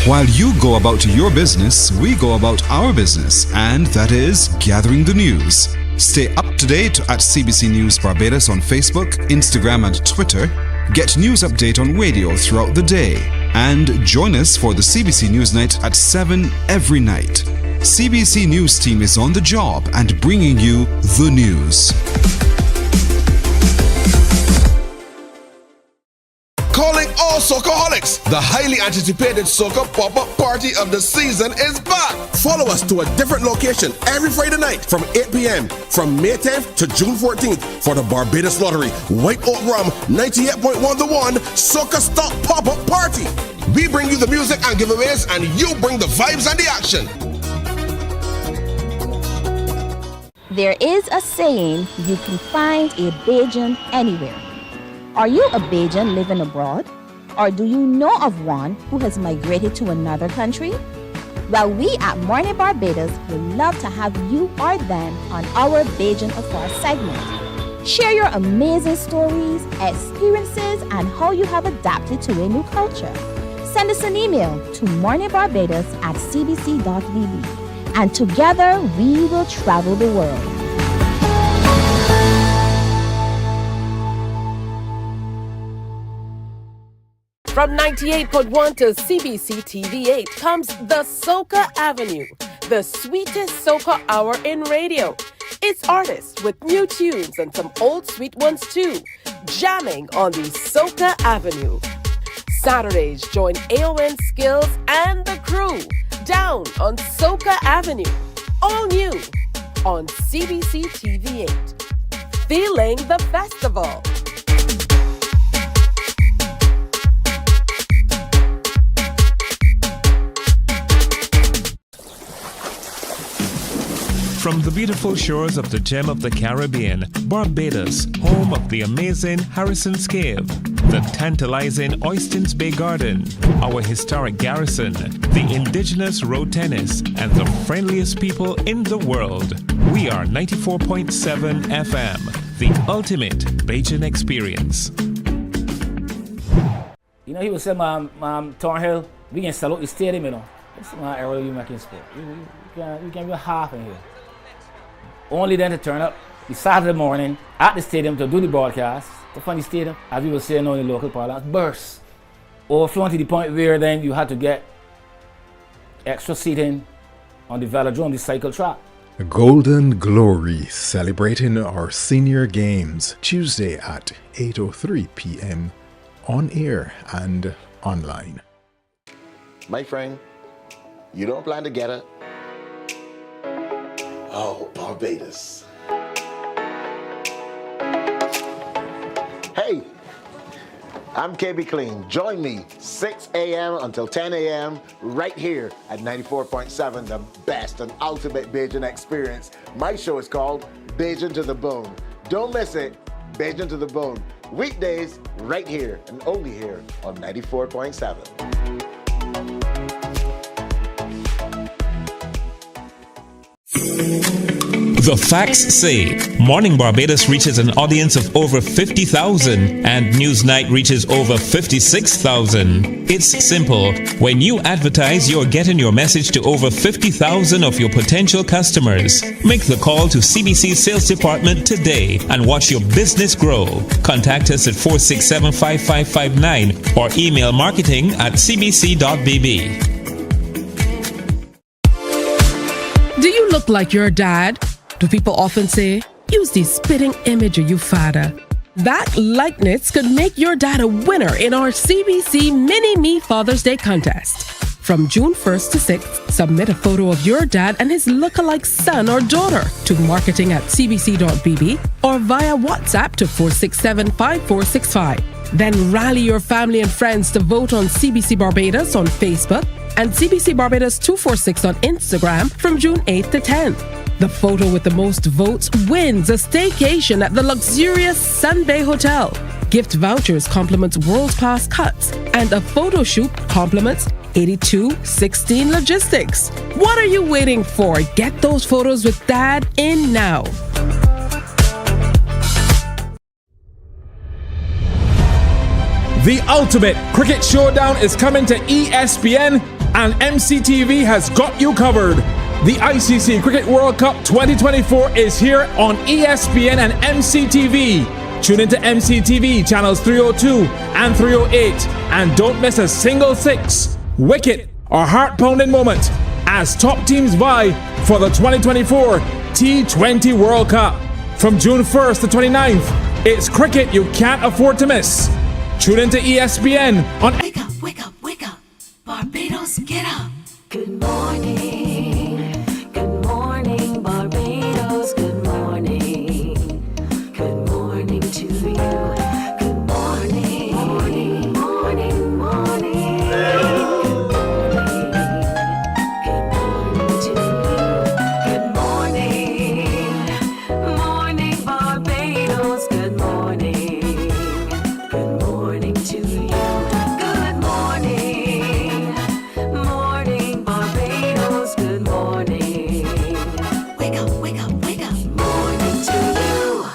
While you go about your business, we go about our business, and that is gathering the news. Stay up to date at CBC News Barbados on Facebook, Instagram, and Twitter. Get news update on radio throughout the day. And join us for the CBC News Night at 7 every night. CBC News team is on the job and bringing you the news. Calling all Socaholics! The highly anticipated Soca pop-up party of the season is back! Follow us to a different location every Friday night from 8 p.m. from May 10th to June 14th for the Barbados Lottery White Oak Rum 98.1 The One Soca Stop Pop-Up Party. We bring you the music and giveaways, and you bring the vibes and the action. There is a saying, you can find a Bajan anywhere. Are you a Bajan living abroad? Or do you know of one who has migrated to another country? Well, we at Mornin Barbados would love to have you or them on our Bajan Affair segment. Share your amazing stories, experiences, and how you have adapted to a new culture. Send us an email to morninbarbados@cbc.vb, and together we will travel the world. From 98.1 to CBC TV8 comes the Soca Avenue, the sweetest soca hour in radio. It's artists with new tunes and some old sweet ones too, jamming on the Soca Avenue. Saturdays, join AON Skills and the crew down on Soca Avenue, all new on CBC TV8. Feeling the festival. From the beautiful shores of the gem of the Caribbean, Barbados, home of the amazing Harrison's Cave, the tantalizing Oystins Bay Garden, our historic garrison, the indigenous road tennis, and the friendliest people in the world. We are 94.7 FM, the ultimate Bajan experience. You know, he was saying, Thornhill, we can sell out the stadium, you know. That's not early you making sport. You can be half in here. Only then to turn up the Saturday morning at the stadium to do the broadcast. The funny stadium, as we were saying now in the local parlance, burst. Overflowing to the point where then you had to get extra seating on the velodrome, the cycle track. Golden Glory, celebrating our senior games, Tuesday at 8:03 p.m. on air and online. My friend, you don't plan to get it? Oh, Barbados. Hey, I'm KB Clean. Join me 6 a.m. until 10 a.m. right here at 94.7, the best and ultimate Bajan experience. My show is called Bajan to the Bone. Don't miss it, Bajan to the Bone. Weekdays right here and only here on 94.7. The facts say Morning Barbados reaches an audience of over 50,000 and Newsnight reaches over 56,000. It's simple. When you advertise, you're getting your message to over 50,000 of your potential customers. Make the call to CBC Sales Department today and watch your business grow. Contact us at 467-5559 or email marketing@cbc.bb. Do you look like your dad? Do people often say, use the spitting image of your father? That likeness could make your dad a winner in our CBC Mini-Me Father's Day contest. From June 1st to 6th, submit a photo of your dad and his lookalike son or daughter to marketing@cbc.bb or via WhatsApp to 467-5465. Then rally your family and friends to vote on CBC Barbados on Facebook and CBC Barbados 246 on Instagram from June 8th to 10th. The photo with the most votes wins a staycation at the luxurious Sun Bay Hotel. Gift vouchers compliments World Pass cuts, and a photo shoot compliments 8216 Logistics. What are you waiting for? Get those photos with Dad in now. The ultimate cricket showdown is coming to ESPN and MCTV has got you covered. The ICC Cricket World Cup 2024 is here on ESPN and MCTV. Tune into MCTV channels 302 and 308 and don't miss a single six, wicket or heart-pounding moment as top teams vie for the 2024 T20 World Cup. From June 1st to 29th, it's cricket you can't afford to miss. Tune into ESPN on... Wake up, wake up, wake up. Barbados, get up. Good morning. Good morning, Barbados. Good morning. Good morning to you. Good morning. Morning, morning, morning. Good morning to you. Good morning. Morning, Barbados. Good morning. Good morning to you. Good morning. Morning, Barbados. Good morning. Wake up, wake up, wake up. Morning to you.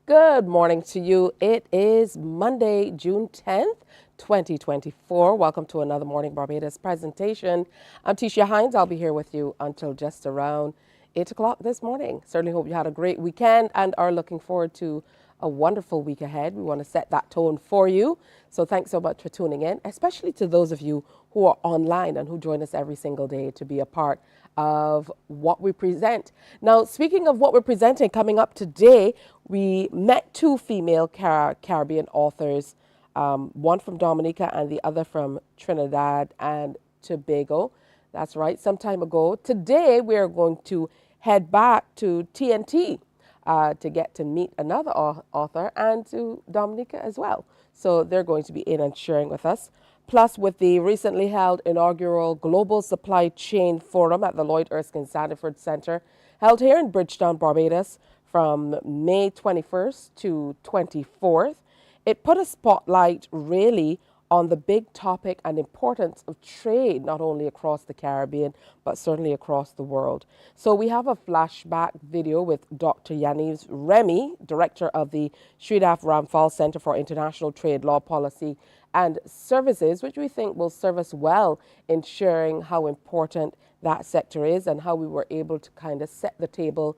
Good morning to you. It is Monday, June 10th, 2024. Welcome to another Morning Barbados presentation. I'm Tisha Hines. I'll be here with you until just around 8 o'clock this morning. Certainly hope you had a great weekend and are looking forward to a wonderful week ahead. We want to set that tone for you. So thanks so much for tuning in, especially to those of you who are online and who join us every single day to be a part of what we present. Now, speaking of what we're presenting, coming up today, we met two female Caribbean authors, one from Dominica and the other from Trinidad and Tobago. That's right, some time ago. Today, we're going to head back to TNT to get to meet another author and to Dominica as well. So they're going to be in and sharing with us. Plus, with the recently held inaugural Global Supply Chain Forum at the Lloyd Erskine Sandiford Center, held here in Bridgetown, Barbados, from May 21st to 24th, it put a spotlight really on the big topic and importance of trade, not only across the Caribbean, but certainly across the world. So we have a flashback video with Dr. Yaniv Remy, director of the Sridhar Ramphal Center for International Trade Law Policy and Services, which we think will serve us well in sharing how important that sector is and how we were able to kind of set the table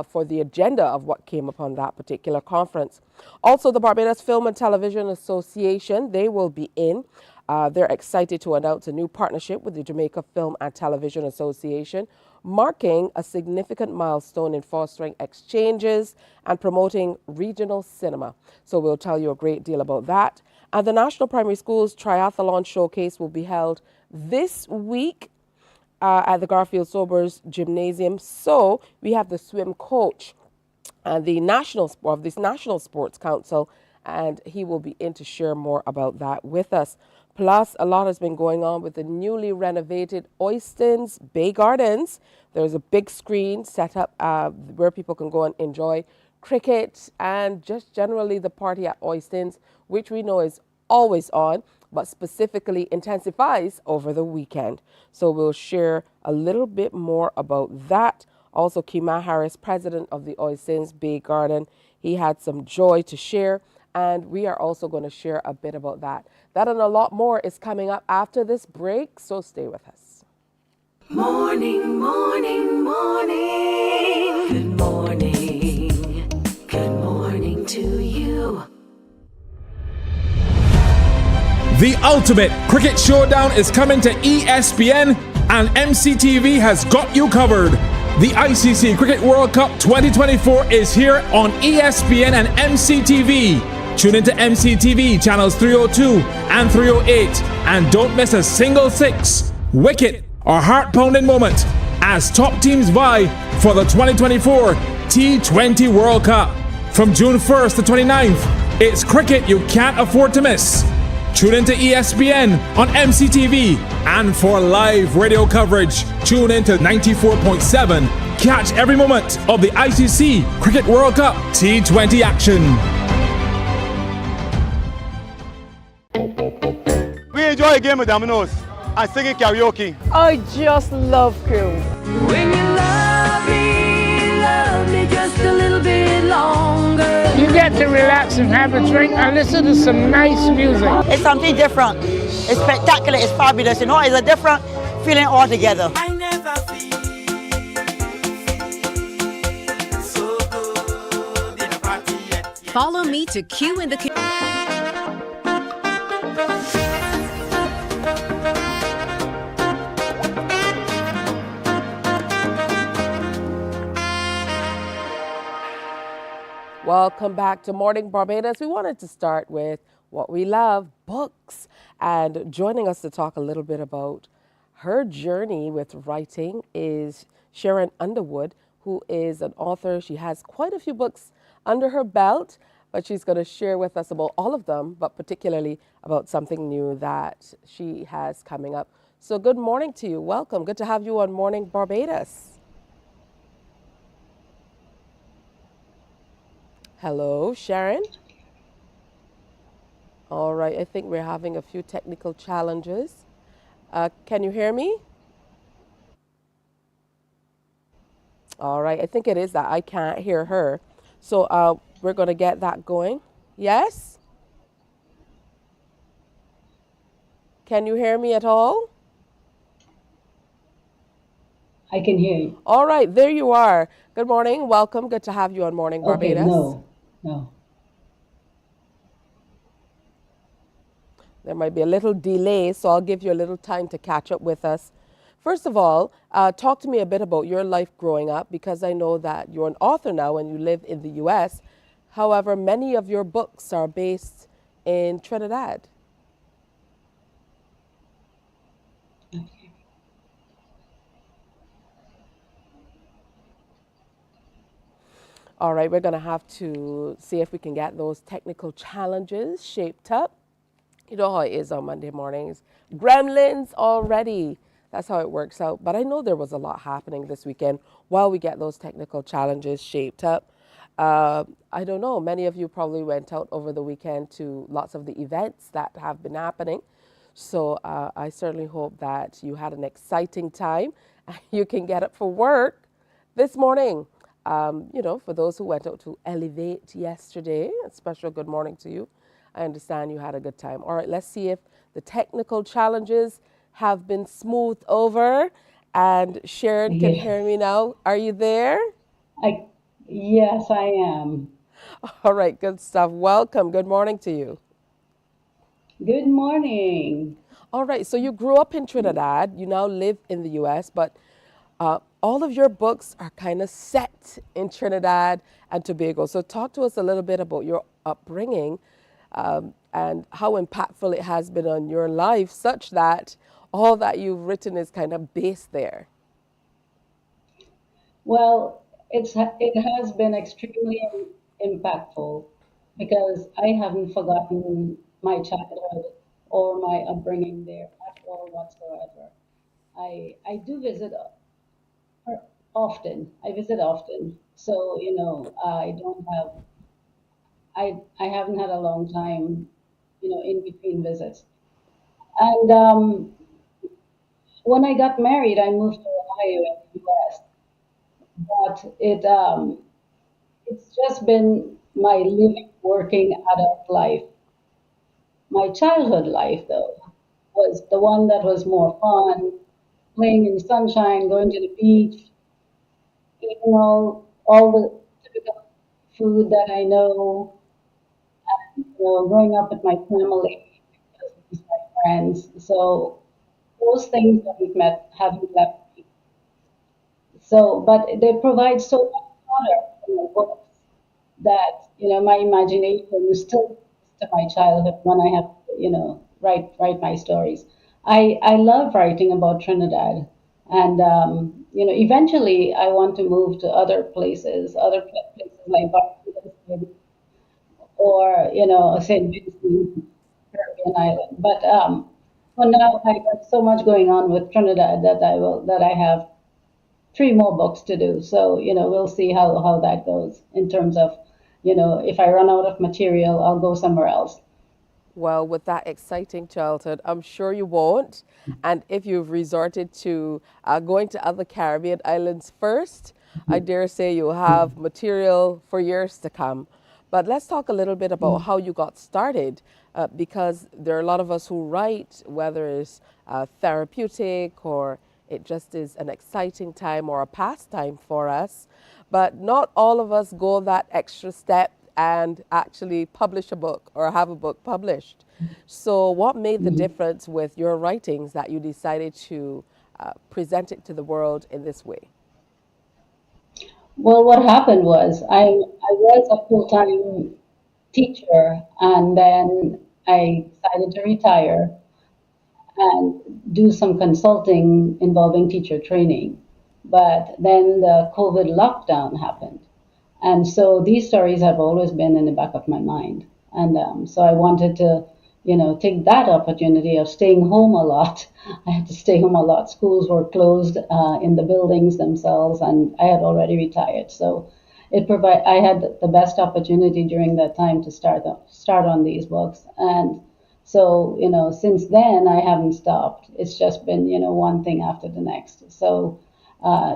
for the agenda of what came upon that particular conference. Also, the Barbados Film and Television Association, they will be in. They're excited to announce a new partnership with the Jamaica Film and Television Association, marking a significant milestone in fostering exchanges and promoting regional cinema. So we'll tell you a great deal about that. And the National Primary Schools Triathlon Showcase will be held this week at the Garfield Sobers Gymnasium. So we have the swim coach and the National Sports Council, and he will be in to share more about that with us. Plus, a lot has been going on with the newly renovated Oystins Bay Gardens. There's a big screen set up where people can go and enjoy cricket and just generally the party at Oystins, which we know is always on, but specifically intensifies over the weekend. So we'll share a little bit more about that. Also, Kima Harris, president of the Oystins Bay Garden, he had some joy to share, and we are also going to share a bit about that. That and a lot more is coming up after this break, so stay with us. Morning, morning, morning. Good morning. Good morning to you. The ultimate cricket showdown is coming to ESPN, and MCTV has got you covered. The ICC Cricket World Cup 2024 is here on ESPN and MCTV. Tune into MCTV channels 302 and 308 and don't miss a single six, wicket or heart-pounding moment as top teams vie for the 2024 T20 World Cup. From June 1st to 29th, it's cricket you can't afford to miss. Tune into ESPN on MCTV, and for live radio coverage, tune into 94.7. Catch every moment of the ICC Cricket World Cup T20 action. We enjoy a game of dominoes and singing karaoke. I just love cruise. When you love me just a little bit longer. You get to relax and have a drink and listen to some nice music. It's something different. It's spectacular. It's fabulous. You know, it's a different feeling all together. I never feel so good in a party yet. Follow me to Q in the Welcome back to Morning Barbados. We wanted to start with what we love, books. And joining us to talk a little bit about her journey with writing is Sharon Underwood, who is an author. She has quite a few books under her belt, but she's going to share with us about all of them, but particularly about something new that she has coming up. So good morning to you. Welcome. Good to have you on Morning Barbados. Hello, Sharon. All right, I think we're having a few technical challenges. Can you hear me? All right, I think it is that I can't hear her. So we're going to get that going. Yes? Can you hear me at all? I can hear you. All right, there you are. Good morning. Welcome. Good to have you on Morning Barbados. No. There might be a little delay, so I'll give you a little time to catch up with us. First of all, talk to me a bit about your life growing up, because I know that you're an author now and you live in the U.S. However, many of your books are based in Trinidad. All right, we're going to have to see if we can get those technical challenges shaped up. You know how it is on Monday mornings. Gremlins already. That's how it works out. But I know there was a lot happening this weekend while we get those technical challenges shaped up. I don't know. Many of you probably went out over the weekend to lots of the events that have been happening. So I certainly hope that you had an exciting time. You can get up for work this morning. You know, for those who went out to Elevate yesterday, a special good morning to you. I understand you had a good time. All right, let's see if the technical challenges have been smoothed over. And Sharon can hear me now. Are you there? Yes, I am. All right, good stuff. Welcome. Good morning to you. Good morning. All right, so you grew up in Trinidad. You now live in the U.S., but all of your books are kind of set in Trinidad and Tobago. So talk to us a little bit about your upbringing and how impactful it has been on your life, such that all that you've written is kind of based there. Well, it has been extremely impactful because I haven't forgotten my childhood or my upbringing there at all whatsoever. I do visit often. I visit often. So, you know, I haven't had a long time, you know, in between visits. And when I got married, I moved to Ohio in the U.S. But it's just been my living, working adult life. My childhood life, though, was the one that was more fun, playing in the sunshine, going to the beach, eating all the typical food that I know, and, you know, growing up with my family, cousins, my friends. So those things haven't left me. So, but they provide so much color in the books that, you know, my imagination still goes to my childhood when I have to, you know, write my stories. I love writing about Trinidad, and you know, eventually I want to move to other places like Barbados, maybe, or, you know, St. Vincent, Caribbean Island. But for now, I got so much going on with Trinidad that I have 3 more books to do. So, you know, we'll see how that goes in terms of, you know, if I run out of material, I'll go somewhere else. Well, with that exciting childhood, I'm sure you won't. And if you've resorted to going to other Caribbean islands first, I dare say you'll have material for years to come. But let's talk a little bit about how you got started, because there are a lot of us who write, whether it's therapeutic or it just is an exciting time or a pastime for us. But not all of us go that extra step and actually publish a book or have a book published. So what made the difference with your writings that you decided to present it to the world in this way? Well, what happened was I was a full-time teacher, and then I decided to retire and do some consulting involving teacher training. But then the COVID lockdown happened. And so these stories have always been in the back of my mind. And so I wanted to, take that opportunity of staying home a lot. I had to stay home a lot. Schools were closed in the buildings themselves, and I had already retired. So I had the best opportunity during that time to start on these books. And so, since then I haven't stopped. It's just been, one thing after the next. So,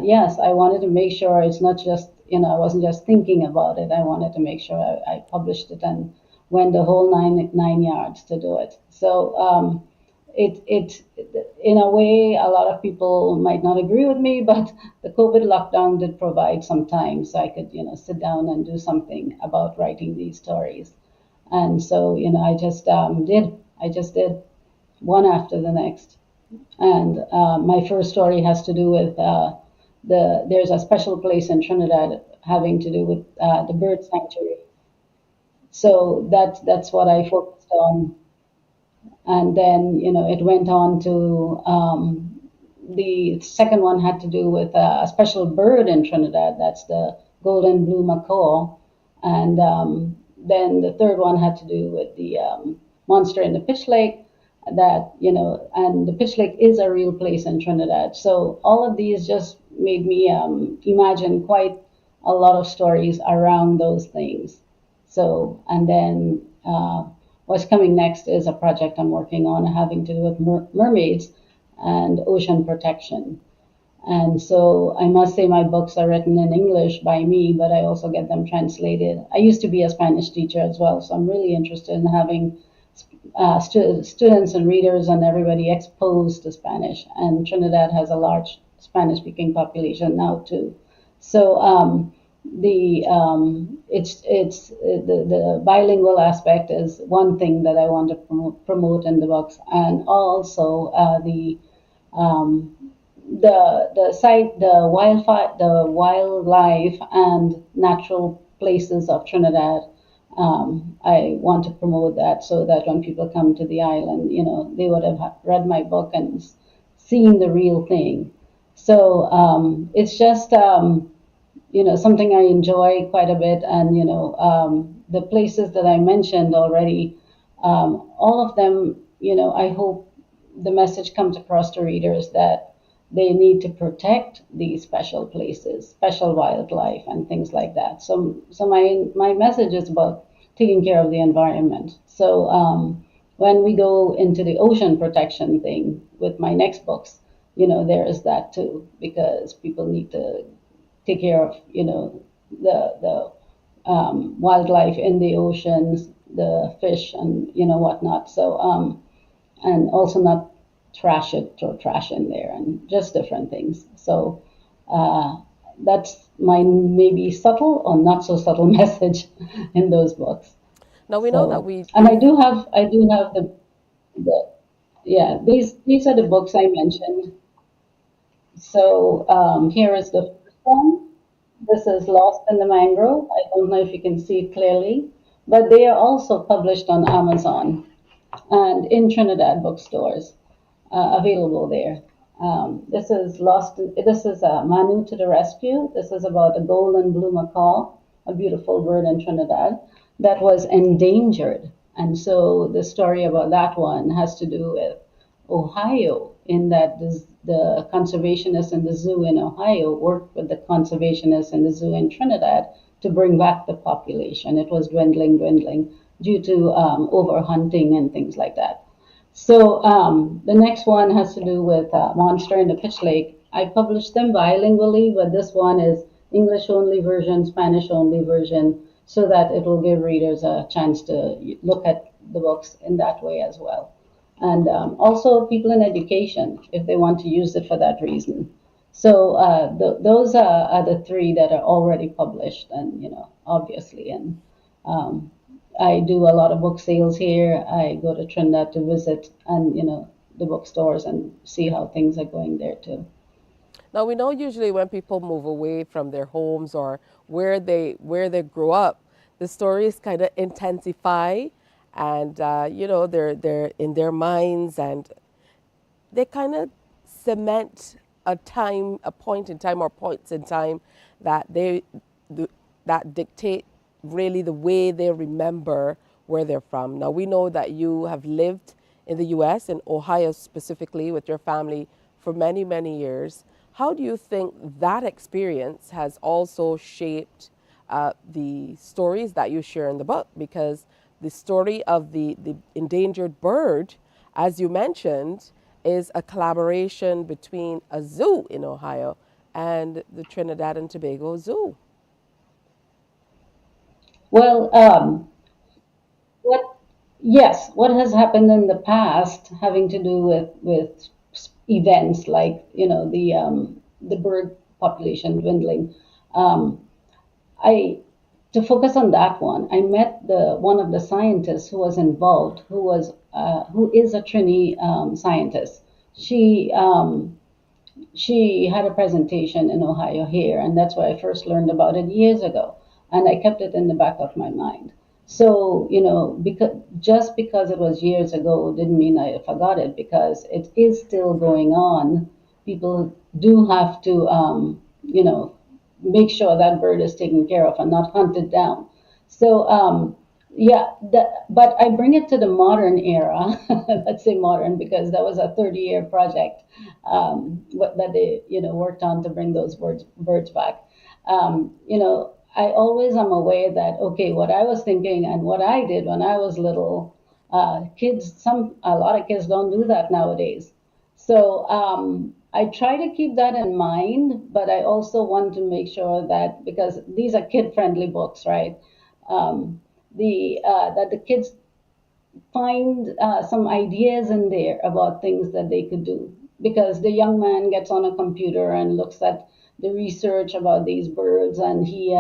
yes, I wanted to make sure it's not just, I wasn't just thinking about it. I wanted to make sure I published it and went the whole nine yards to do it. So, it in a way, a lot of people might not agree with me, but the COVID lockdown did provide some time so I could, sit down and do something about writing these stories. And so, I just did. I just did one after the next. And my first story has to do with there's a special place in Trinidad having to do with the bird sanctuary. So that's what I focused on. And then, it went on to the second one had to do with a special bird in Trinidad. That's the golden blue macaw. And then the third one had to do with the monster in the Pitch Lake. That, and the Pitch Lake is a real place in Trinidad. So all of these just made me imagine quite a lot of stories around those things. So, and then what's coming next is a project I'm working on having to do with mermaids and ocean protection. And so I must say my books are written in English by me, but I also get them translated. I used to be a Spanish teacher as well, so I'm really interested in having students and readers and everybody exposed to Spanish. And Trinidad has a large Spanish-speaking population now too. So the bilingual aspect is one thing that I want to promote in the books, and also the wildlife and natural places of Trinidad. I want to promote that so that when people come to the island, they would have read my book and seen the real thing. So it's just something I enjoy quite a bit, and the places that I mentioned already, all of them, I hope the message comes across to readers that they need to protect these special places, special wildlife, and things like that. So my message is about taking care of the environment. So when we go into the ocean protection thing with my next books, there is that too, because people need to take care of, the wildlife in the oceans, the fish, and whatnot. So and also not throw trash in there, and just different things. So that's my maybe subtle or not so subtle message in those books. Now we know that we and I do have the these are the books I mentioned. So here is the first one. This is Lost in the Mangrove. I don't know if you can see it clearly, but they are also published on Amazon and in Trinidad bookstores, available there. This is Manu to the Rescue. This is about a golden blue macaw, a beautiful bird in Trinidad that was endangered. And so the story about that one has to do with Ohio, in that the conservationists in the zoo in Ohio worked with the conservationists in the zoo in Trinidad to bring back the population. It was dwindling due to overhunting and things like that. So the next one has to do with Monster in the Pitch Lake. I published them bilingually, but this one is English only version, Spanish only version. so that it will give readers a chance to look at the books in that way as well. And also people in education, if they want to use it for that reason. So those are the three that are already published, and obviously, and I do a lot of book sales here. I go to Trinidad to visit, and the bookstores and see how things are going there too. Now we know usually when people move away from their homes or where they grew up, the stories kind of intensify, and they're in their minds, and they kind of cement a point in time or points in time that that dictate really the way they remember where they're from. Now we know that you have lived in the U.S., in Ohio specifically, with your family for many, many years. How do you think that experience has also shaped the stories that you share in the book? Because the story of the endangered bird, as you mentioned, is a collaboration between a zoo in Ohio and the Trinidad and Tobago Zoo. Well, what has happened in the past having to do with events like the bird population dwindling. I To focus on that one, I met one of the scientists who was involved, who is a Trini scientist. She had a presentation in Ohio here, and that's where I first learned about it years ago, and I kept it in the back of my mind. So, because it was years ago didn't mean I forgot it, because it is still going on. People do have to, make sure that bird is taken care of and not hunted down. So, but I bring it to the modern era. Let's say modern, because that was a 30-year project that they, worked on to bring those birds back. I always am aware that, okay, what I was thinking and what I did when I was little, a lot of kids don't do that nowadays. So I try to keep that in mind, but I also want to make sure that, because these are kid-friendly books, right? That the kids find some ideas in there about things that they could do. Because the young man gets on a computer and looks at the research about these birds, and he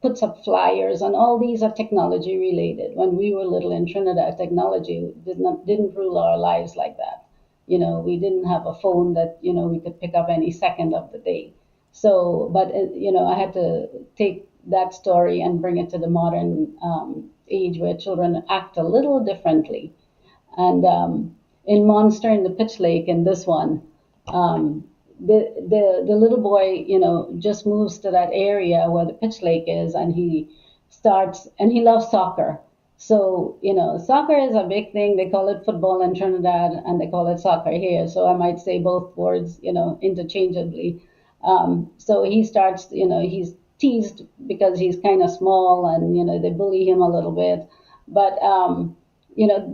puts up flyers, and all these are technology related. When we were little in Trinidad, technology didn't rule our lives like that. We didn't have a phone that we could pick up any second of the day. So, but I had to take that story and bring it to the modern age where children act a little differently. And in Monster in the Pitch Lake, in this one, the little boy, just moves to that area where the pitch lake is, and he loves soccer. So, soccer is a big thing. They call it football in Trinidad, and they call it soccer here. So I might say both words, interchangeably. So he starts, he's teased because he's kind of small, and, they bully him a little bit. But,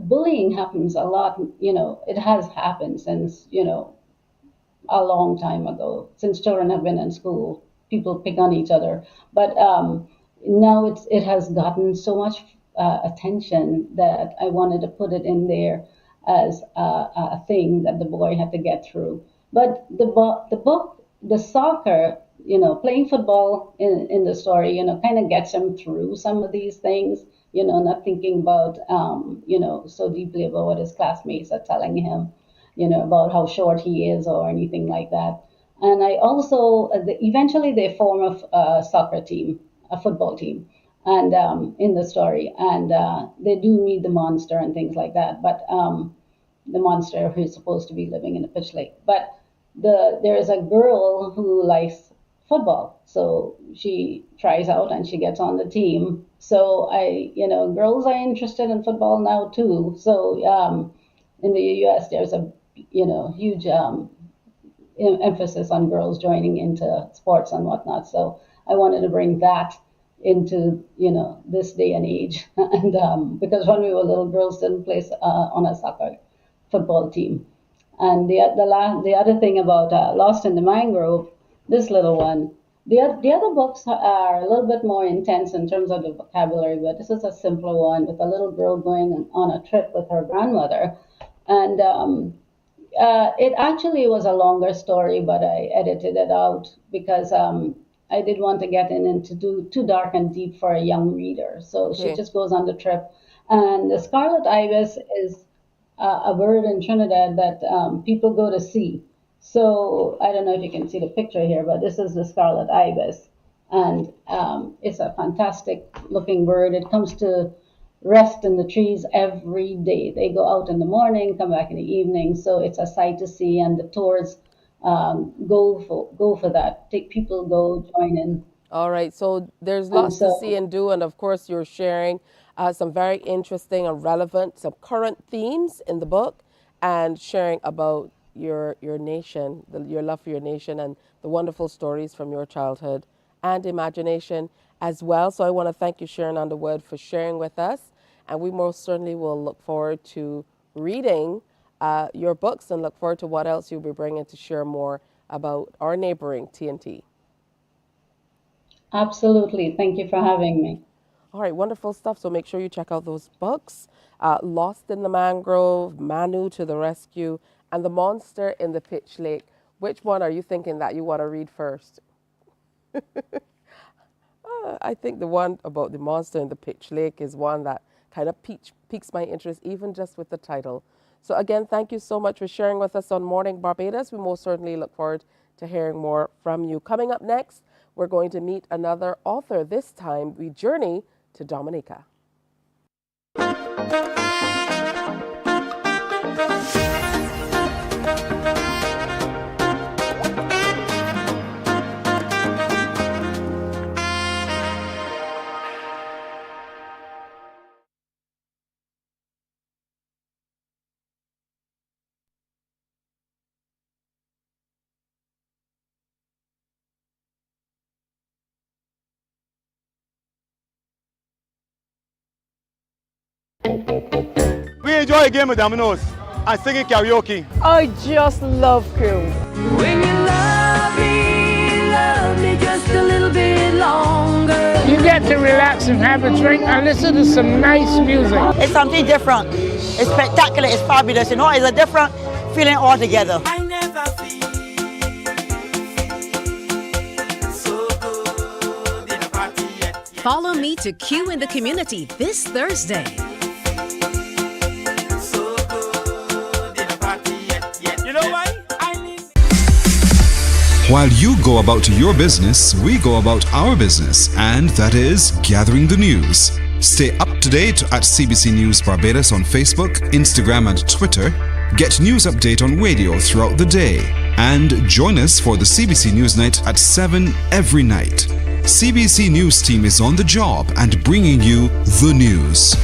bullying happens a lot. It has happened since, a long time ago. Since children have been in school, people pick on each other. But now it has gotten so much attention that I wanted to put it in there as a thing that the boy had to get through. But the soccer, playing football in the story, kind of gets him through some of these things, not thinking about, so deeply about what his classmates are telling him, about how short he is or anything like that. And I also, eventually they form a soccer team, a football team, and in the story. And they do meet the monster and things like that. But the monster who's supposed to be living in the pitch lake. But there is a girl who likes football. So she tries out and she gets on the team. So girls are interested in football now too. So in the U.S. there's a huge emphasis on girls joining into sports and whatnot. So I wanted to bring that into this day and age, and because when we were little, girls didn't play on a soccer football team. And the other thing about Lost in the Mangrove, this little one, The other books are a little bit more intense in terms of the vocabulary, but this is a simpler one with a little girl going on a trip with her grandmother. And it actually was a longer story, but I edited it out because I did want to get in into too dark and deep for a young reader. So she Okay. just goes on the trip. And the scarlet ibis is a bird in Trinidad that people go to see. So I don't know if you can see the picture here, but this is the scarlet ibis. And it's a fantastic looking bird. It comes to rest in the trees every day. They go out in the morning, come back in the evening. So it's a sight to see, and the tours go for that. Take people go join in. All right, so there's And lots to see so and do, and of course, you're sharing some very interesting and relevant, some current themes in the book, and sharing about your nation, your love for your nation, and the wonderful stories from your childhood and imagination as well. So I want to thank you, Sharon Underwood, for sharing with us, and we most certainly will look forward to reading your books and look forward to what else you'll be bringing to share more about our neighboring TNT. absolutely, thank you for having me. All right, wonderful stuff. So make sure you check out those books, Lost in the Mangrove, Manu to the Rescue, and The Monster in the Pitch Lake. Which one are you thinking that you want to read first? I think the one about the monster in the Pitch Lake is one that kind of piques my interest, even just with the title. So again, thank you so much for sharing with us on Morning Barbados. We most certainly look forward to hearing more from you. Coming up next, we're going to meet another author. This time, we journey to Dominica. We enjoy a game of dominoes and singing karaoke. I just love cruise. When you love me just a little bit longer. You get to relax and have a drink and listen to some nice music. It's something different. It's spectacular. It's fabulous. You know, it's a different feeling altogether. I never feel so good in a party yet. Follow me to Q in the Community this Thursday. So good in a party yet. You know why? While you go about your business, we go about our business, and that is gathering the news. Stay up to date at CBC News Barbados on Facebook, Instagram, and Twitter. Get news update on radio throughout the day. And join us for the CBC News Night at 7 every night. CBC News team is on the job and bringing you the news.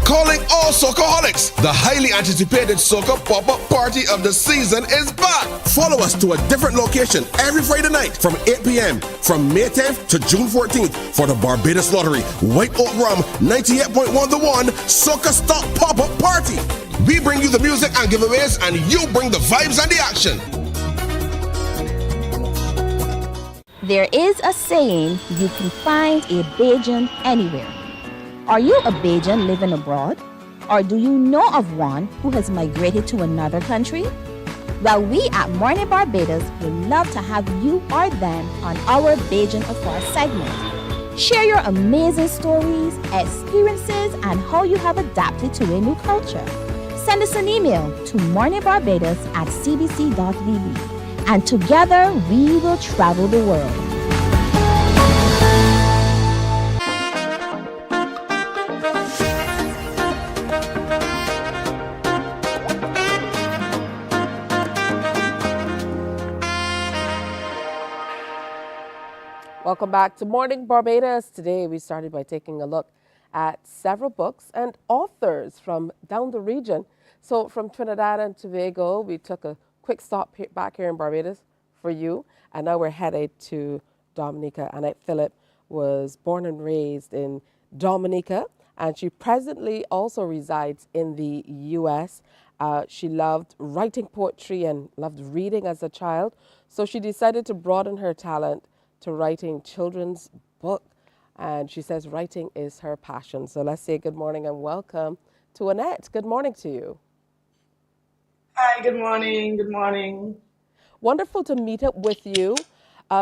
Calling all Soccerholics! The highly anticipated Soca pop-up party of the season is back! Follow us to a different location every Friday night from 8 p.m. from May 10th to June 14th for the Barbados Lottery White Oak Rum 98.1 The One Soca Stock pop-up party. We bring you the music and giveaways, and you bring the vibes and the action. There is a saying, you can find a Bajan anywhere. Are you a Bajan living abroad? Or do you know of one who has migrated to another country? Well, we at Mornin Barbados would love to have you or them on our Bajan Affair segment. Share your amazing stories, experiences, and how you have adapted to a new culture. Send us an email to morninbarbados@cbc.vb, and together we will travel the world. Welcome back to Morning Barbados. Today we started by taking a look at several books and authors from down the region. So from Trinidad and Tobago, we took a quick stop back here in Barbados for you, and now we're headed to Dominica. Annette Phillip was born and raised in Dominica, and she presently also resides in the U.S. She loved writing poetry and loved reading as a child. So she decided to broaden her talent to writing children's book. And she says writing is her passion. So let's say good morning and welcome to Annette. Good morning to you. Hi, good morning. Good morning. Wonderful to meet up with you.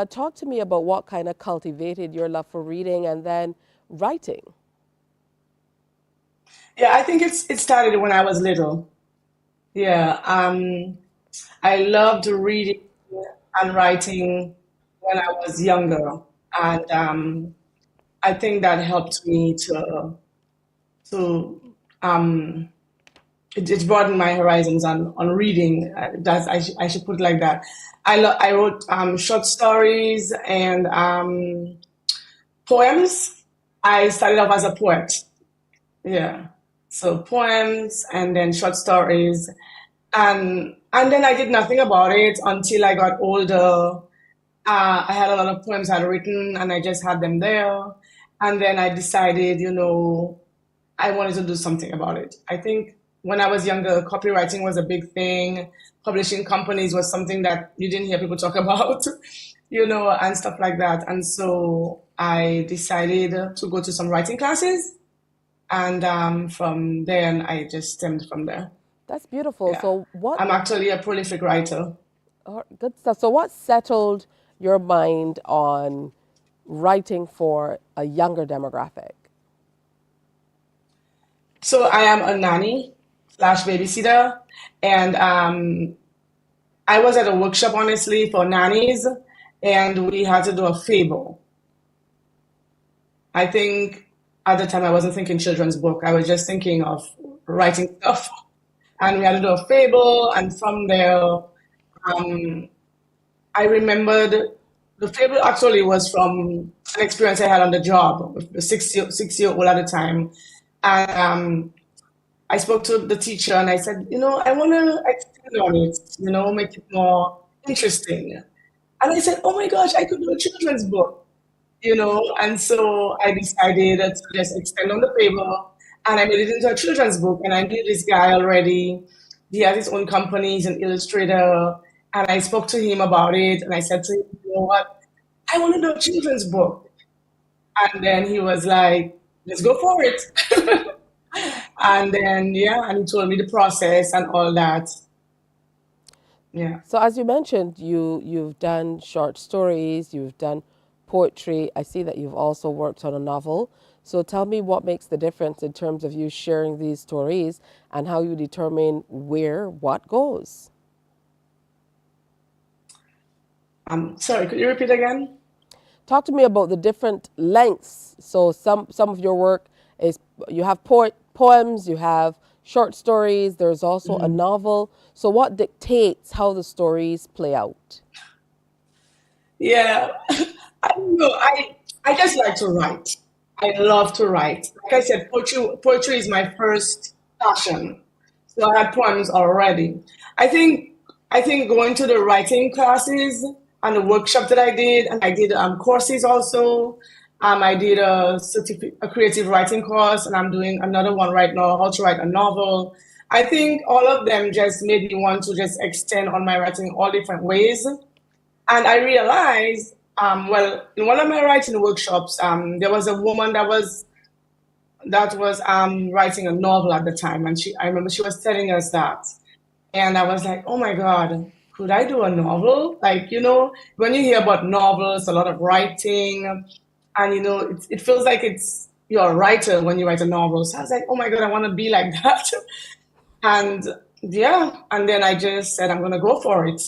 Talk to me about what kind of cultivated your love for reading and then writing. Yeah, I think it started when I was little. Yeah, I loved reading and writing when I was younger, and I think that helped me to it broadened my horizons on reading. I should put it like that. I wrote short stories and poems. I started off as a poet. Yeah. So poems and then short stories. And then I did nothing about it until I got older. I had a lot of poems I'd written and I just had them there. And then I decided, I wanted to do something about it. I think when I was younger, copywriting was a big thing. Publishing companies was something that you didn't hear people talk about, and stuff like that. And so I decided to go to some writing classes. And from then, I just stemmed from there. That's beautiful. Yeah. So what? I'm actually a prolific writer. Oh, good stuff. So what settled your mind on writing for a younger demographic? So I am a nanny / babysitter, and I was at a workshop, honestly, for nannies, and we had to do a fable. I think at the time I wasn't thinking children's book. I was just thinking of writing stuff. And we had to do a fable, and from there, I remembered the fable actually was from an experience I had on the job with a six-year-old at the time. And I spoke to the teacher and I said, I want to extend on it, make it more interesting. And I said, oh my gosh, I could do a children's book, And so I decided to just extend on the fable. And I made it into a children's book. And I knew this guy already. He has his own company. He's an illustrator. And I spoke to him about it. And I said to him, you know what? I want to do a children's book. And then he was like, let's go for it. And then, and he told me the process and all that. Yeah. So as you mentioned, you've done short stories, you've done poetry. I see that you've also worked on a novel. So tell me what makes the difference in terms of you sharing these stories and how you determine where what goes. Sorry, could you repeat again? Talk to me about the different lengths. So some of your work is, you have poems, you have short stories, there's also a novel. So what dictates how the stories play out? Yeah, I don't know. I just like to write. I love to write. Like I said, poetry is my first passion. So I had poems already. I think going to the writing classes and the workshop that I did, and I did courses also. I did a creative writing course, and I'm doing another one right now, how to write a novel. I think all of them just made me want to just extend on my writing all different ways. And I realized, in one of my writing workshops, there was a woman that was writing a novel at the time, and I remember she was telling us that, and I was like, oh my God, could I do a novel? Like, when you hear about novels, a lot of writing, and it feels like you're a writer when you write a novel. So I was like, oh my God, I want to be like that, and then I just said I'm gonna go for it.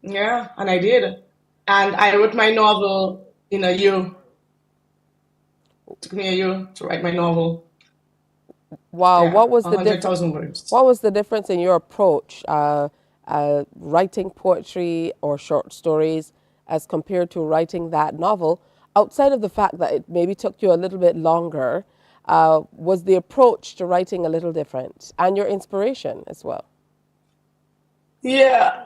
Yeah, and I did. And I wrote my novel in a year. It took me a year to write my novel. Wow, Yeah, what was the 100,000 words. What was the difference in your approach, writing poetry or short stories as compared to writing that novel? Outside of the fact that it maybe took you a little bit longer, was the approach to writing a little different, and your inspiration as well? Yeah.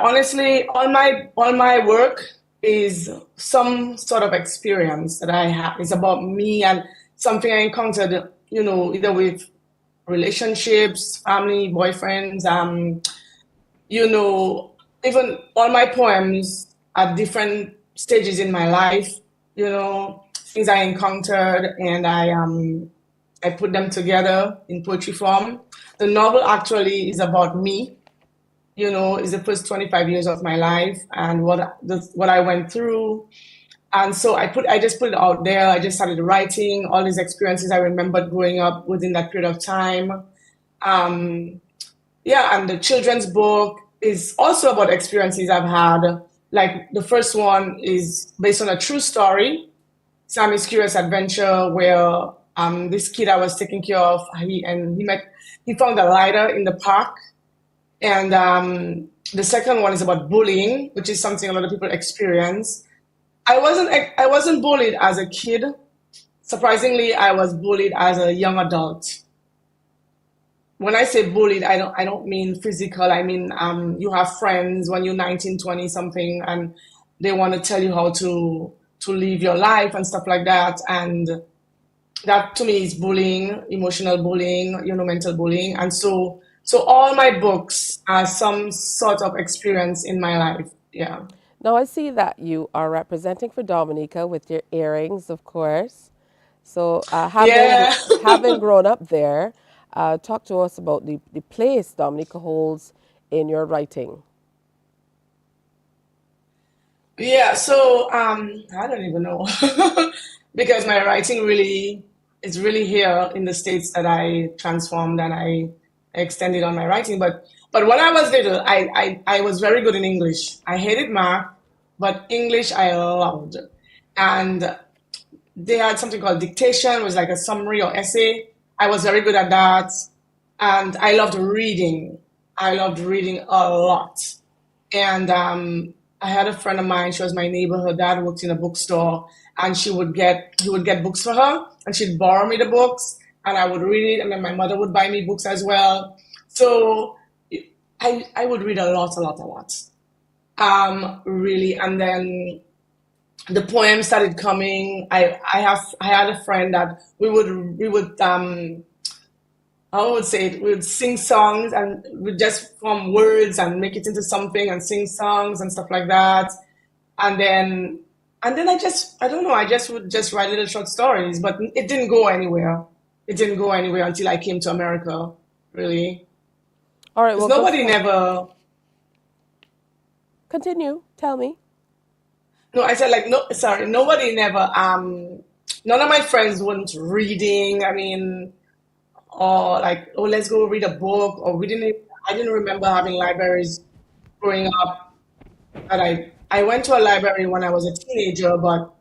Honestly, all my work is some sort of experience that I have. It's about me and something I encountered, either with relationships, family, boyfriends, you know, even all my poems at different stages in my life, you know, things I encountered, and I put them together in poetry form. The novel actually is about me, you know, is the first 25 years of my life and what I went through. And so I just put it out there. I just started writing all these experiences I remembered growing up within that period of time. Yeah, and the children's book is also about experiences I've had. Like the first one is based on a true story, Sammy's Curious Adventure, where this kid I was taking care of, he found a lighter in the park. And the second one is about bullying, which is something a lot of people experience. I wasn't bullied as a kid. Surprisingly, I was bullied as a young adult. When I say bullied, I don't mean physical. I mean, you have friends when you're 19, 20 something, and they want to tell you how to live your life and stuff like that. And that to me is bullying, emotional bullying, you know, mental bullying. And so all my books are some sort of experience in my life. Yeah. Now I see that you are representing for Dominica with your earrings, of course. So having grown up there, talk to us about the place Dominica holds in your writing. Yeah, so I don't even know because my writing is really here in the States that I transformed and I extended on my writing. But when I was little, I was very good in English. I hated math, but English I loved. And they had something called dictation, it was like a summary or essay. I was very good at that. And I loved reading. I loved reading a lot. And I had a friend of mine, she was my neighbor, her dad worked in a bookstore, and he would get books for her, and she'd borrow me the books, and I would read it, and then my mother would buy me books as well. So I would read a lot. Really, and then the poems started coming. I had a friend that we would I would say it, we would sing songs and we just form words and make it into something and sing songs and stuff like that. And then I don't know, I would just write little short stories, but it didn't go anywhere. It didn't go anywhere until I came to America, really. All right, well, nobody never... Continue, tell me. No, I said nobody never, none of my friends weren't reading, I mean, or like, oh, let's go read a book, or I didn't remember having libraries growing up. But I went to a library when I was a teenager, but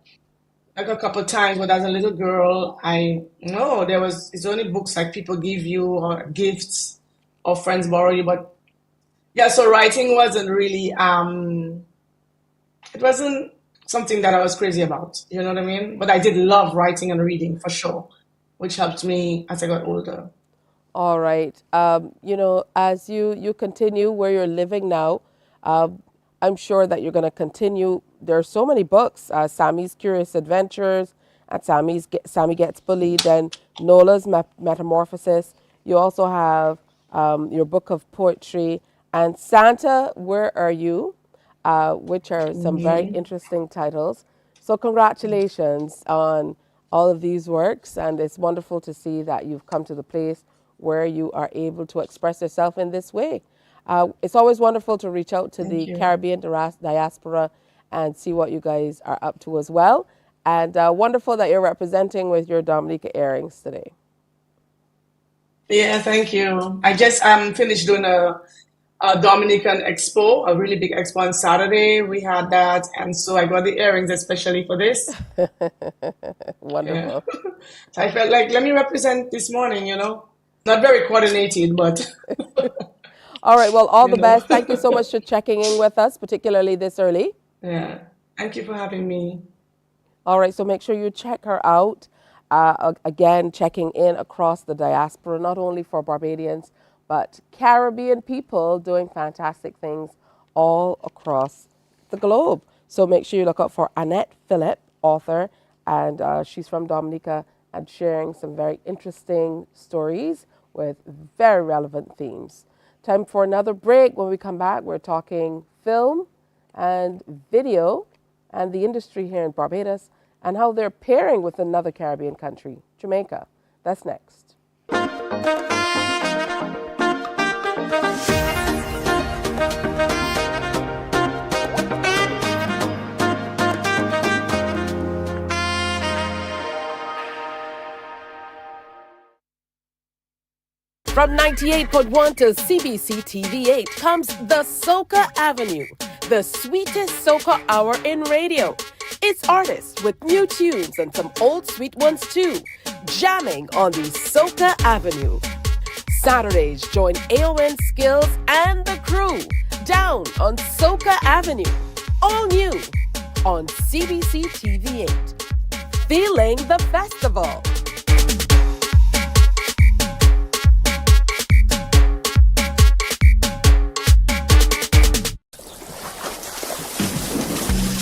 like a couple of times when I was a little girl, it's only books like people give you or gifts or friends borrow you. But yeah, so writing wasn't really, it wasn't something that I was crazy about, you know what I mean? But I did love writing and reading for sure, which helped me as I got older. All right. As you continue where you're living now, I'm sure that you're going to continue. There are so many books, Sammy's Curious Adventures, and Sammy Gets Bullied, and Nola's Metamorphosis. You also have your book of poetry, and Santa, Where Are You? Which are some very interesting titles. So congratulations on all of these works, and it's wonderful to see that you've come to the place where you are able to express yourself in this way. It's always wonderful to reach out to the Caribbean diaspora and see what you guys are up to as well. And wonderful that you're representing with your Dominica earrings today. Yeah, thank you. I just finished doing a Dominican expo, a really big expo on Saturday. We had that, and so I got the earrings especially for this. Wonderful. Yeah. So I felt like, let me represent this morning, you know. Not very coordinated, but... All right, well, all the best. Thank you so much for checking in with us, particularly this early. Yeah, thank you for having me. All right, so make sure you check her out. Again, checking in across the diaspora, not only for Barbadians, but Caribbean people doing fantastic things all across the globe. So make sure you look out for Annette Phillip, author, and she's from Dominica and sharing some very interesting stories with very relevant themes. Time for another break. When we come back, we're talking film and video and the industry here in Barbados and how they're pairing with another Caribbean country, Jamaica. That's next. From 98.1 to CBC TV8 comes the Soca Avenue, the sweetest soca hour in radio. It's artists with new tunes and some old sweet ones too, jamming on the Soca Avenue. Saturdays, join AON Skills and the crew down on Soca Avenue, all new on CBC TV8. Feeling the festival.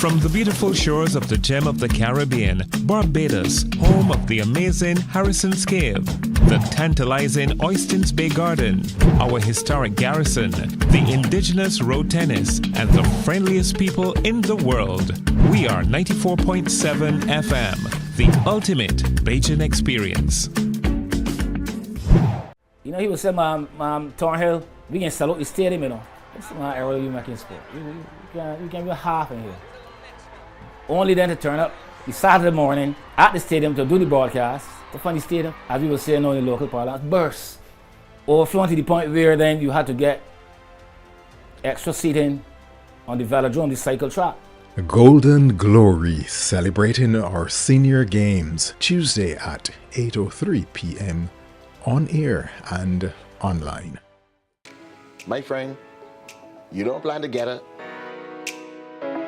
From the beautiful shores of the gem of the Caribbean, Barbados, home of the amazing Harrison's Cave, the tantalizing Oystins Bay Garden, our historic garrison, the indigenous road tennis, and the friendliest people in the world. We are 94.7 FM, the ultimate Bajan experience. You know, he was saying, Thornhill, we can sell out the stadium, you know. That's my area you making sport. You can be half in here. Only then to turn up the Saturday morning at the stadium to do the broadcast. The funny stadium, as we were saying now in the local parlance, burst. Overflowing to the point where then you had to get extra seating on the velodrome, the cycle track. A Golden Glory celebrating our senior games Tuesday at 8:03 p.m. on air and online. My friend, you don't plan to get it.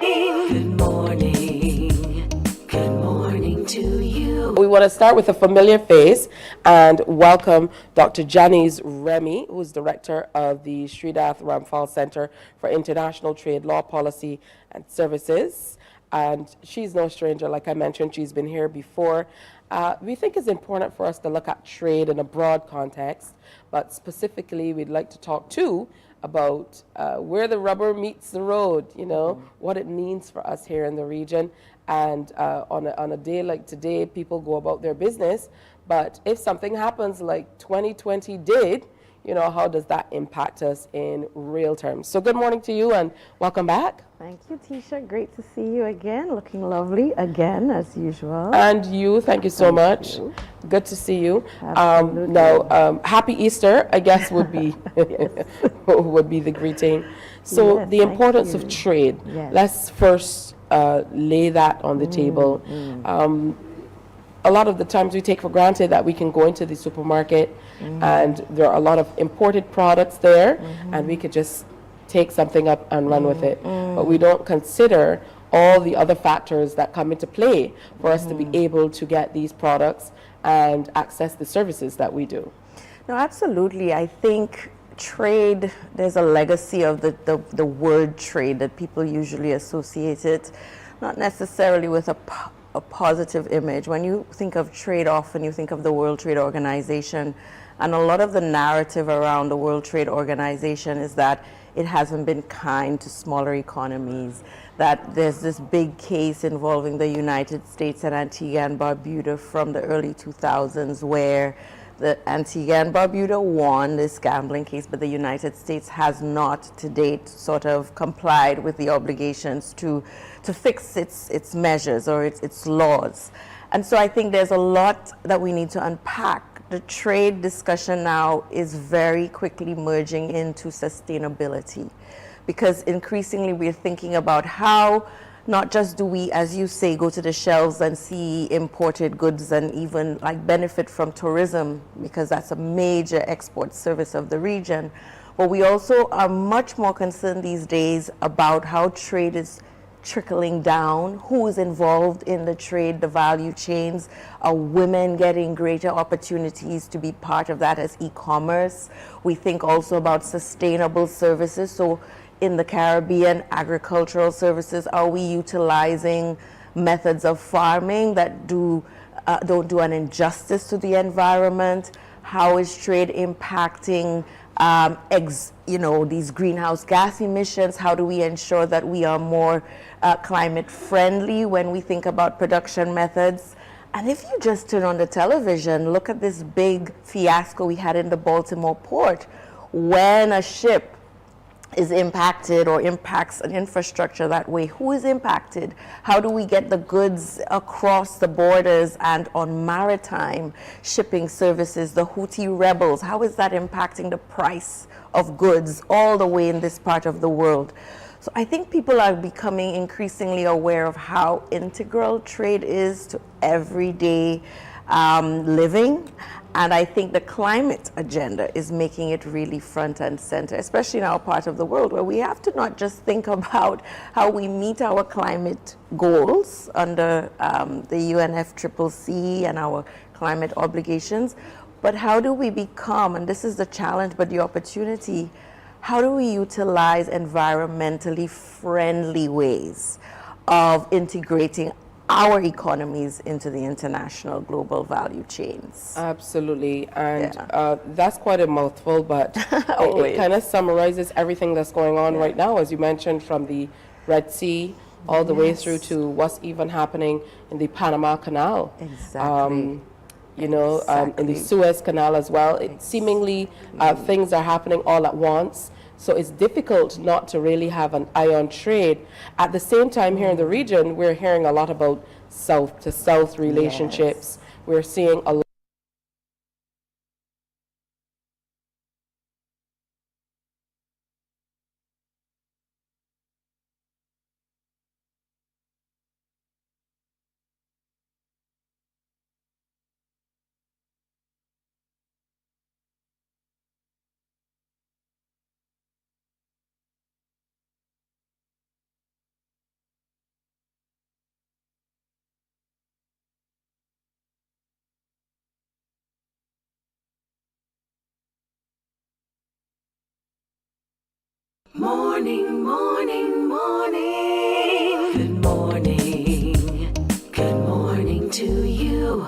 Good morning. Good morning to you. We want to start with a familiar face and welcome Dr. Janice Remy, who's director of the Sridath Ramphal Center for International Trade Law Policy and Services. And she's no stranger, like I mentioned, she's been here before. We think it's important for us to look at trade in a broad context, but specifically we'd like to talk too about where the rubber meets the road, you know, what it means for us here in the region. And on a day like today, people go about their business. But if something happens like 2020 did, you know, how does that impact us in real terms? So good morning to you and welcome back. Thank you, Tisha. Great to see you again. Looking lovely again, as usual. And you, thank you so much. Good to see you. Now, happy Easter, I guess, would be would be the greeting. So Yes, the importance of trade. Yes. Let's first lay that on the table. A lot of the times we take for granted that we can go into the supermarket and there are a lot of imported products there and we could just take something up and run with it. But we don't consider all the other factors that come into play for us to be able to get these products and access the services that we do. No, absolutely. I think trade, there's a legacy of the word trade that people usually associate it, not necessarily with a positive image. When you think of trade, often you think of the World Trade Organization, and a lot of the narrative around the World Trade Organization is that it hasn't been kind to smaller economies, that there's this big case involving the United States and Antigua and Barbuda from the early 2000s where the Antigua and Barbuda won this gambling case, but the United States has not to date sort of complied with the obligations to fix its measures or its laws. And so I think there's a lot that we need to unpack. The trade discussion now is very quickly merging into sustainability, because increasingly we're thinking about how not just do we, as you say, go to the shelves and see imported goods and even like benefit from tourism, because that's a major export service of the region, but we also are much more concerned these days about how trade is trickling down, who is involved in the trade, the value chains. Are women getting greater opportunities to be part of that as e-commerce? We think also about sustainable services. So in the Caribbean, agricultural services, are we utilizing methods of farming that don't do an injustice to the environment? How is trade impacting these greenhouse gas emissions? How do we ensure that we are more climate friendly when we think about production methods? And if you just turn on the television, look at this big fiasco we had in the Baltimore port. When a ship is impacted or impacts an infrastructure that way, who is impacted? How do we get the goods across the borders and on maritime shipping services? The Houthi rebels, how is that impacting the price of goods all the way in this part of the world? So I think people are becoming increasingly aware of how integral trade is to everyday living. And I think the climate agenda is making it really front and center, especially in our part of the world where we have to not just think about how we meet our climate goals under the UNFCCC and our climate obligations, but how do we become, and this is the challenge but the opportunity, how do we utilize environmentally friendly ways of integrating our economies into the international global value chains? Absolutely, and that's quite a mouthful, but it kind of summarizes everything that's going on right now, as you mentioned, from the Red Sea all the way through to what's even happening in the Panama Canal. Exactly. In the Suez Canal as well. Seemingly things are happening all at once. So it's difficult not to really have an eye on trade. At the same time, here in the region, we're hearing a lot about South-to-South relationships. We're seeing a lot. Morning, morning, morning. Good morning. Good morning to you.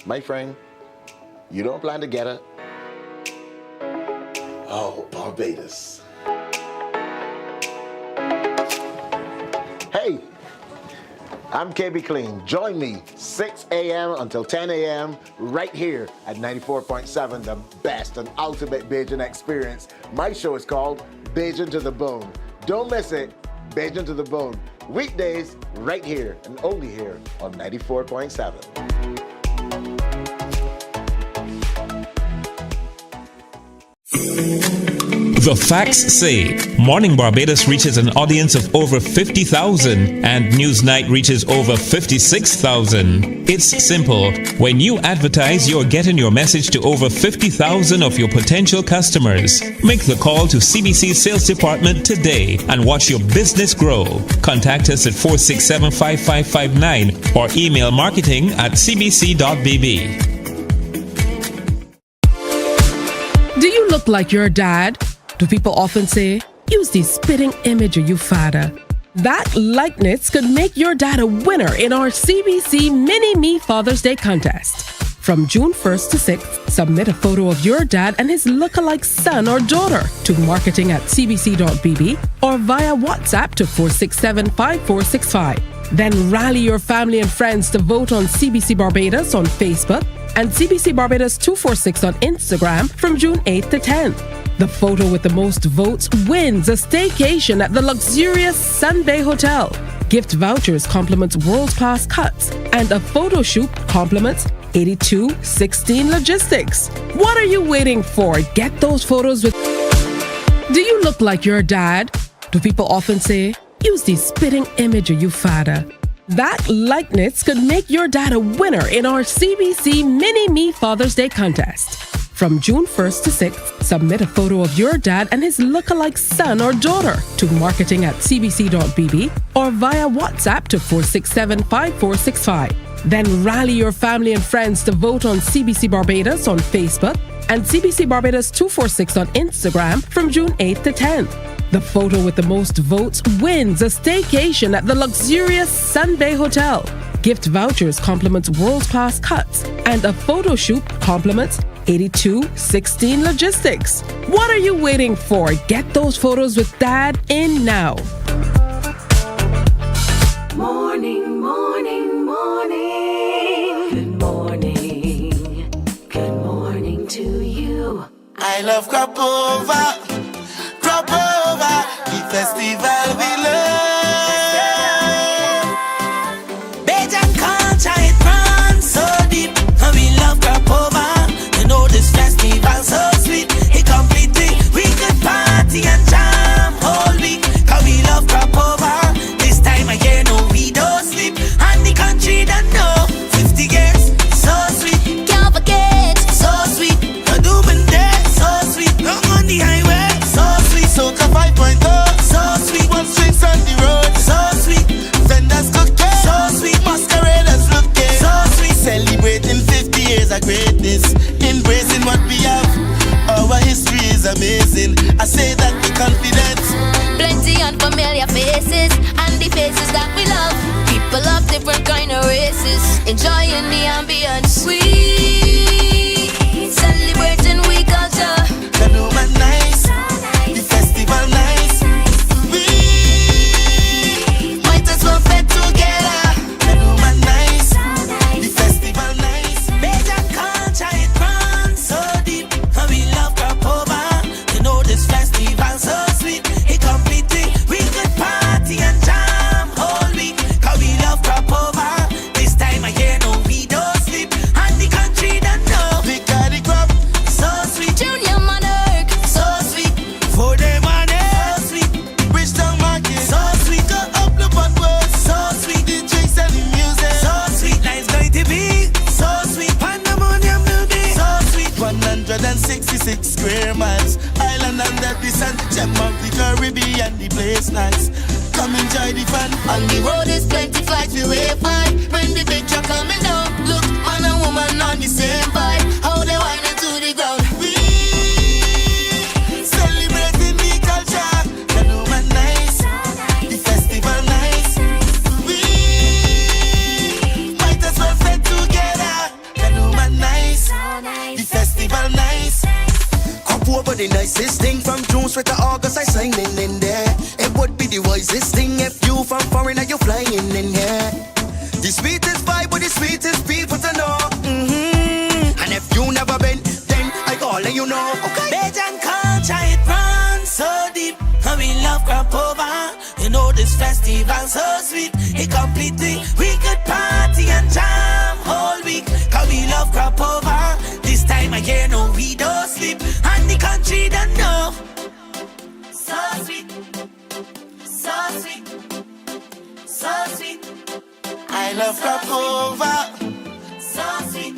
My friend, you don't plan to get it? Oh, Barbados. Hey, I'm KB Clean. Join me 6 a.m. until 10 a.m. right here at 94.7, the best and ultimate Bajan experience. My show is called Bajan to the Bone. Don't miss it, Bajan to the Bone. Weekdays right here and only here on 94.7. The facts say Morning Barbados reaches an audience of over 50,000 and Newsnight reaches over 56,000. It's simple. When you advertise, you're getting your message to over 50,000 of your potential customers. Make the call to CBC Sales Department today and watch your business grow. Contact us at 467-5559 or email marketing@cbc.bb. Do you look like your dad? Do people often say, use the spitting image of your father? That likeness could make your dad a winner in our CBC Mini-Me Father's Day contest. From June 1st to 6th, submit a photo of your dad and his lookalike son or daughter to marketing@cbc.bb or via WhatsApp to 467-5465. Then rally your family and friends to vote on CBC Barbados on Facebook and CBC Barbados 246 on Instagram from June 8th to 10th. The photo with the most votes wins a staycation at the luxurious Sun Bay Hotel. Gift vouchers compliments World Class Cuts, and a photo shoot compliments 8216 Logistics. What are you waiting for? Get those photos with... Do you look like your dad? Do people often say, use the spitting image of your father? That likeness could make your dad a winner in our CBC Mini-Me Father's Day contest. From June 1st to 6th, submit a photo of your dad and his lookalike son or daughter to marketing@cbc.bb or via WhatsApp to 467-5465. Then rally your family and friends to vote on CBC Barbados on Facebook and CBC Barbados 246 on Instagram from June 8th to 10th. The photo with the most votes wins a staycation at the luxurious Sun Bay Hotel. Gift vouchers compliments world-class cuts, and a photo shoot compliments 8216 Logistics. What are you waiting for? Get those photos with Dad in now. Morning, morning, morning. Good morning. Good morning to you. I love Cropover. Cropover, the festival we love. Bajan culture, it runs so deep. And we love Cropover. You know this festival so sweet. It completely, we could party and jam all week. Cause we love Cropover. This time of year, no, we don't sleep. And the country don't know. 50 girls, so sweet. Can't forget, so sweet. A doom there, so sweet. Long on the highway, so sweet. Soca 5.0, so sweet. One strings on the road, so sweet. Vendors cooking, so sweet. Masqueraders looking, so sweet. Celebrating 50 years of greatness, embracing what we have. Our history is amazing. I say that with confidence. Plenty unfamiliar faces, and the faces that we love. People of different kind of races, enjoying the ambience. We celebrating we culture. The new man nice, the festival nice. We might as well fit together. The new man nice, the festival nice. Bajan culture, it runs so deep. And we love Cropover. You know this festival so sweet. It completely, we could party and jam all week. Cause we love Cropover. This time of year, no, we don't sleep. And the country don't know. We got the crop, so sweet. Junior Monarch, so sweet. For them money, so sweet. Bridgetown Market, so sweet. Go up the Butwood, so sweet. The drinks and the music, so sweet. Life's going to be so sweet. Pandemonium will be so sweet. 166 square miles. Island under the sun. Gem of the Caribbean, the place nice. Come enjoy the fun. on the road is plenty flights we wait for. When the big truck coming down, look, man and woman on the same vibe. How they whining to the ground. We celebrating the culture. The new man nice, the festival nice. We might as well fit together. The new man nice, the festival nice. Cropover, the nicest thing. From June straight to August, I signing in there. It would be the wisest thing if you from foreign and you flying in here. The sweetest vibe with the sweetest people to know. And if you never been, then I go let you know. Okay. Bajan culture, it runs so deep. And we love Cropover. You know this festival so sweet. It completely, we could party and jam all week. Cause we love Cropover. This time of year, no, we don't sleep. And the country don't know. So sweet, so sweet, so sweet. I love Cropover. So sweet.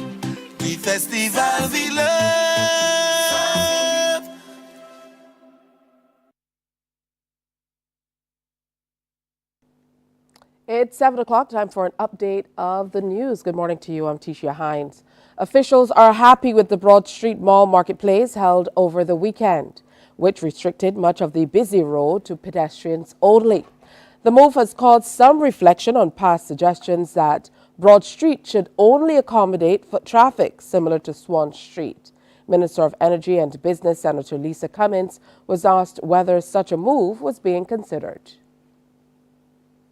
The festival we love. It's 7 o'clock, time for an update of the news. Good morning to you. I'm Tisha Hines. Officials are happy with the Broad Street Mall Marketplace held over the weekend, which restricted much of the busy road to pedestrians only. The move has caused some reflection on past suggestions that Broad Street should only accommodate foot traffic, similar to Swan Street. Minister of Energy and Business Senator Lisa Cummins was asked whether such a move was being considered.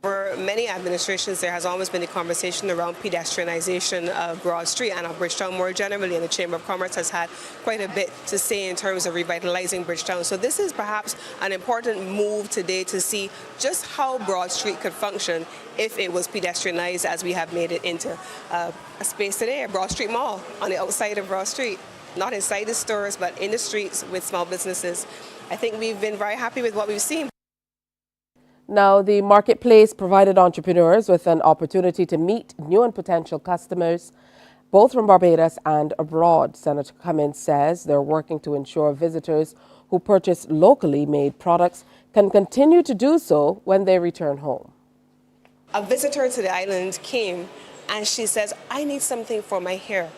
For many administrations, there has always been a conversation around pedestrianization of Broad Street and of Bridgetown more generally, and the Chamber of Commerce has had quite a bit to say in terms of revitalizing Bridgetown. So this is perhaps an important move today to see just how Broad Street could function if it was pedestrianized, as we have made it into a space today, a Broad Street Mall on the outside of Broad Street, not inside the stores, but in the streets with small businesses. I think we've been very happy with what we've seen. Now, the marketplace provided entrepreneurs with an opportunity to meet new and potential customers, both from Barbados and abroad. Senator Cummins says they're working to ensure visitors who purchase locally made products can continue to do so when they return home. A visitor to the island came and she says, I need something for my hair.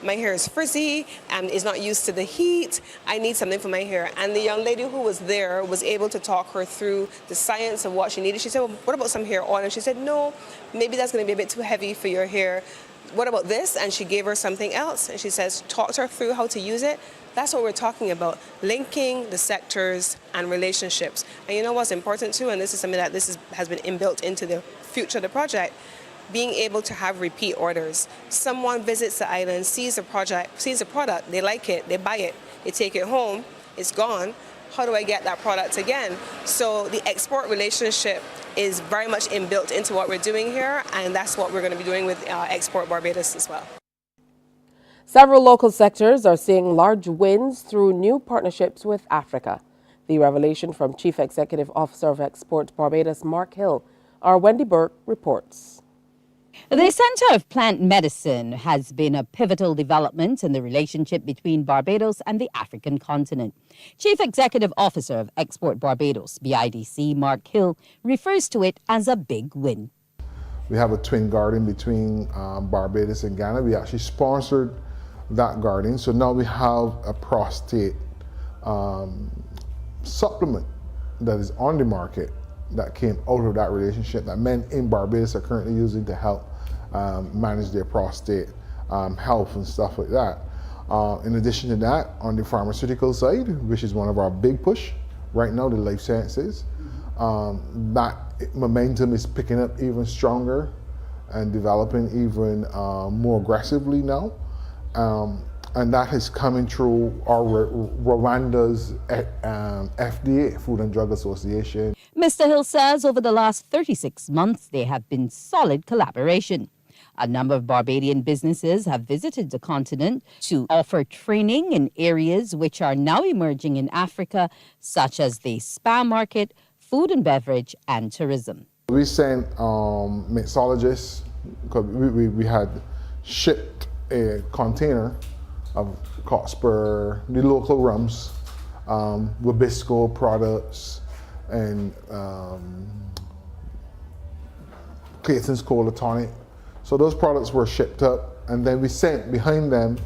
my hair is frizzy and is not used to the heat. I need something for my hair. And the young lady who was there was able to talk her through the science of what she needed. She said, well, what about some hair oil? And she said, no, maybe that's going to be a bit too heavy for your hair. What about this? And she gave her something else. And she says, talked her through how to use it. That's what we're talking about, linking the sectors and relationships. And you know what's important too, and this is something that has been inbuilt into the future of the project, being able to have repeat orders. Someone visits the island, sees the product, they like it, they buy it, they take it home, it's gone. How do I get that product again? So the export relationship is very much inbuilt into what we're doing here, and that's what we're going to be doing with Export Barbados as well. Several local sectors are seeing large wins through new partnerships with Africa. The revelation from Chief Executive Officer of Export Barbados, Mark Hill. Our Wendy Burke reports. The Center of Plant Medicine has been a pivotal development in the relationship between Barbados and the African continent. Chief Executive Officer of Export Barbados, BIDC, Mark Hill, refers to it as a big win. We have a twin garden between Barbados and Ghana. We actually sponsored that garden, so now we have a prostate supplement that is on the market that came out of that relationship that men in Barbados are currently using to help manage their prostate health and stuff like that. In addition to that, on the pharmaceutical side, which is one of our big push right now, the life sciences, that momentum is picking up even stronger and developing even more aggressively now. And that is coming through our Rwanda's FDA, Food and Drug Association. Mr. Hill says over the last 36 months, there have been solid collaboration. A number of Barbadian businesses have visited the continent to offer training in areas which are now emerging in Africa, such as the spa market, food and beverage, and tourism. We sent mixologists, because we had shipped a container of Cockspur, the local rums, Wabisco products, and Clayton's Cola Tonic. So those products were shipped up, and then we sent behind them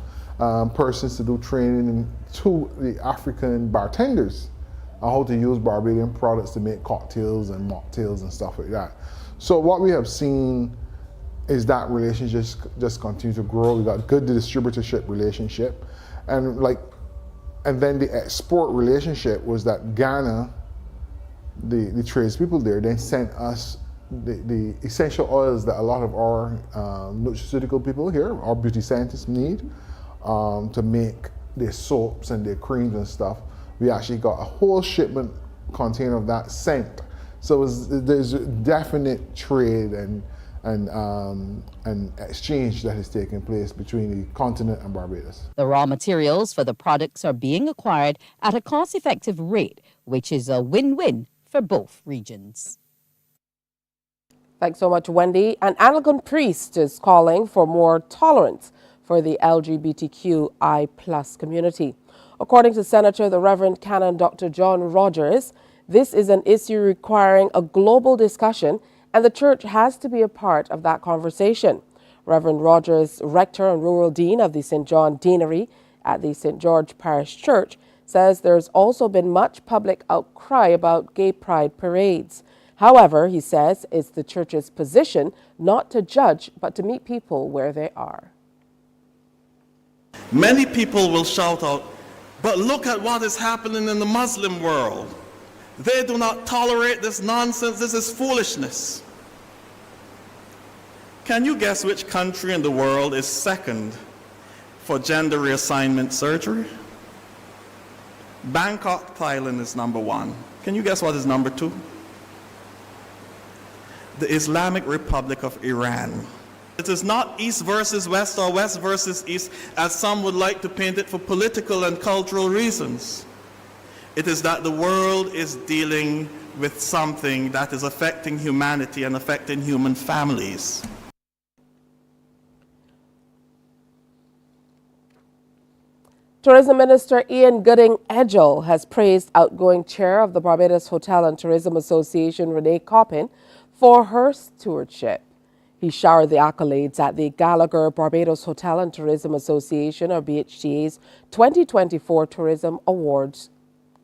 persons to do training to the African bartenders on how to use Barbadian products to make cocktails and mocktails and stuff like that. So what we have seen is that relationship just continue to grow. We got good distributorship relationship, and then the export relationship was that Ghana, the tradespeople there, then sent us the essential oils that a lot of our nutraceutical people here, our beauty scientists need to make their soaps and their creams and stuff. We actually got a whole shipment container of that sent. So there's a definite trade and exchange that is taking place between the continent and Barbados. The raw materials for the products are being acquired at a cost-effective rate, which is a win-win for both regions. Thanks so much, Wendy. An Anglican priest is calling for more tolerance for the LGBTQI+ community. According to Senator the Reverend Canon Dr. John Rogers, this is an issue requiring a global discussion, and the church has to be a part of that conversation. Reverend Rogers, rector and rural dean of the St. John Deanery at the St. George Parish Church, says there's also been much public outcry about gay pride parades. However, he says it's the church's position not to judge, but to meet people where they are. Many people will shout out, but look at what is happening in the Muslim world. They do not tolerate this nonsense. This is foolishness. Can you guess which country in the world is second for gender reassignment surgery? Bangkok, Thailand is number 1. Can you guess what is number 2? The Islamic Republic of Iran. It is not East versus West or West versus East, as some would like to paint it for political and cultural reasons. It is that the world is dealing with something that is affecting humanity and affecting human families. Tourism Minister Ian Gooding-Edgell has praised outgoing chair of the Barbados Hotel and Tourism Association, Renee Coppin, for her stewardship. He He showered the accolades at the Gallagher Barbados Hotel and Tourism Association, or BHTA's 2024 Tourism Awards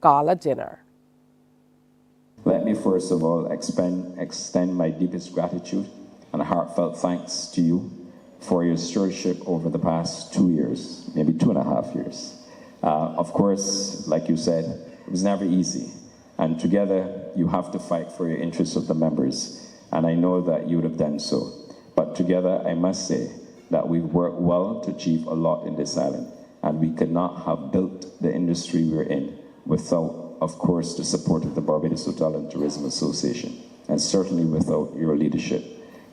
Gala Dinner. Let me first of all extend my deepest gratitude and heartfelt thanks to you for your stewardship over the past 2 years, maybe 2.5 years. Of course, like you said, it was never easy. And together, you have to fight for your interests of the members. And I know that you would have done so. But together, I must say that we've worked well to achieve a lot in this island. And we could not have built the industry we're in without, of course, the support of the Barbados Hotel and Tourism Association, and certainly without your leadership.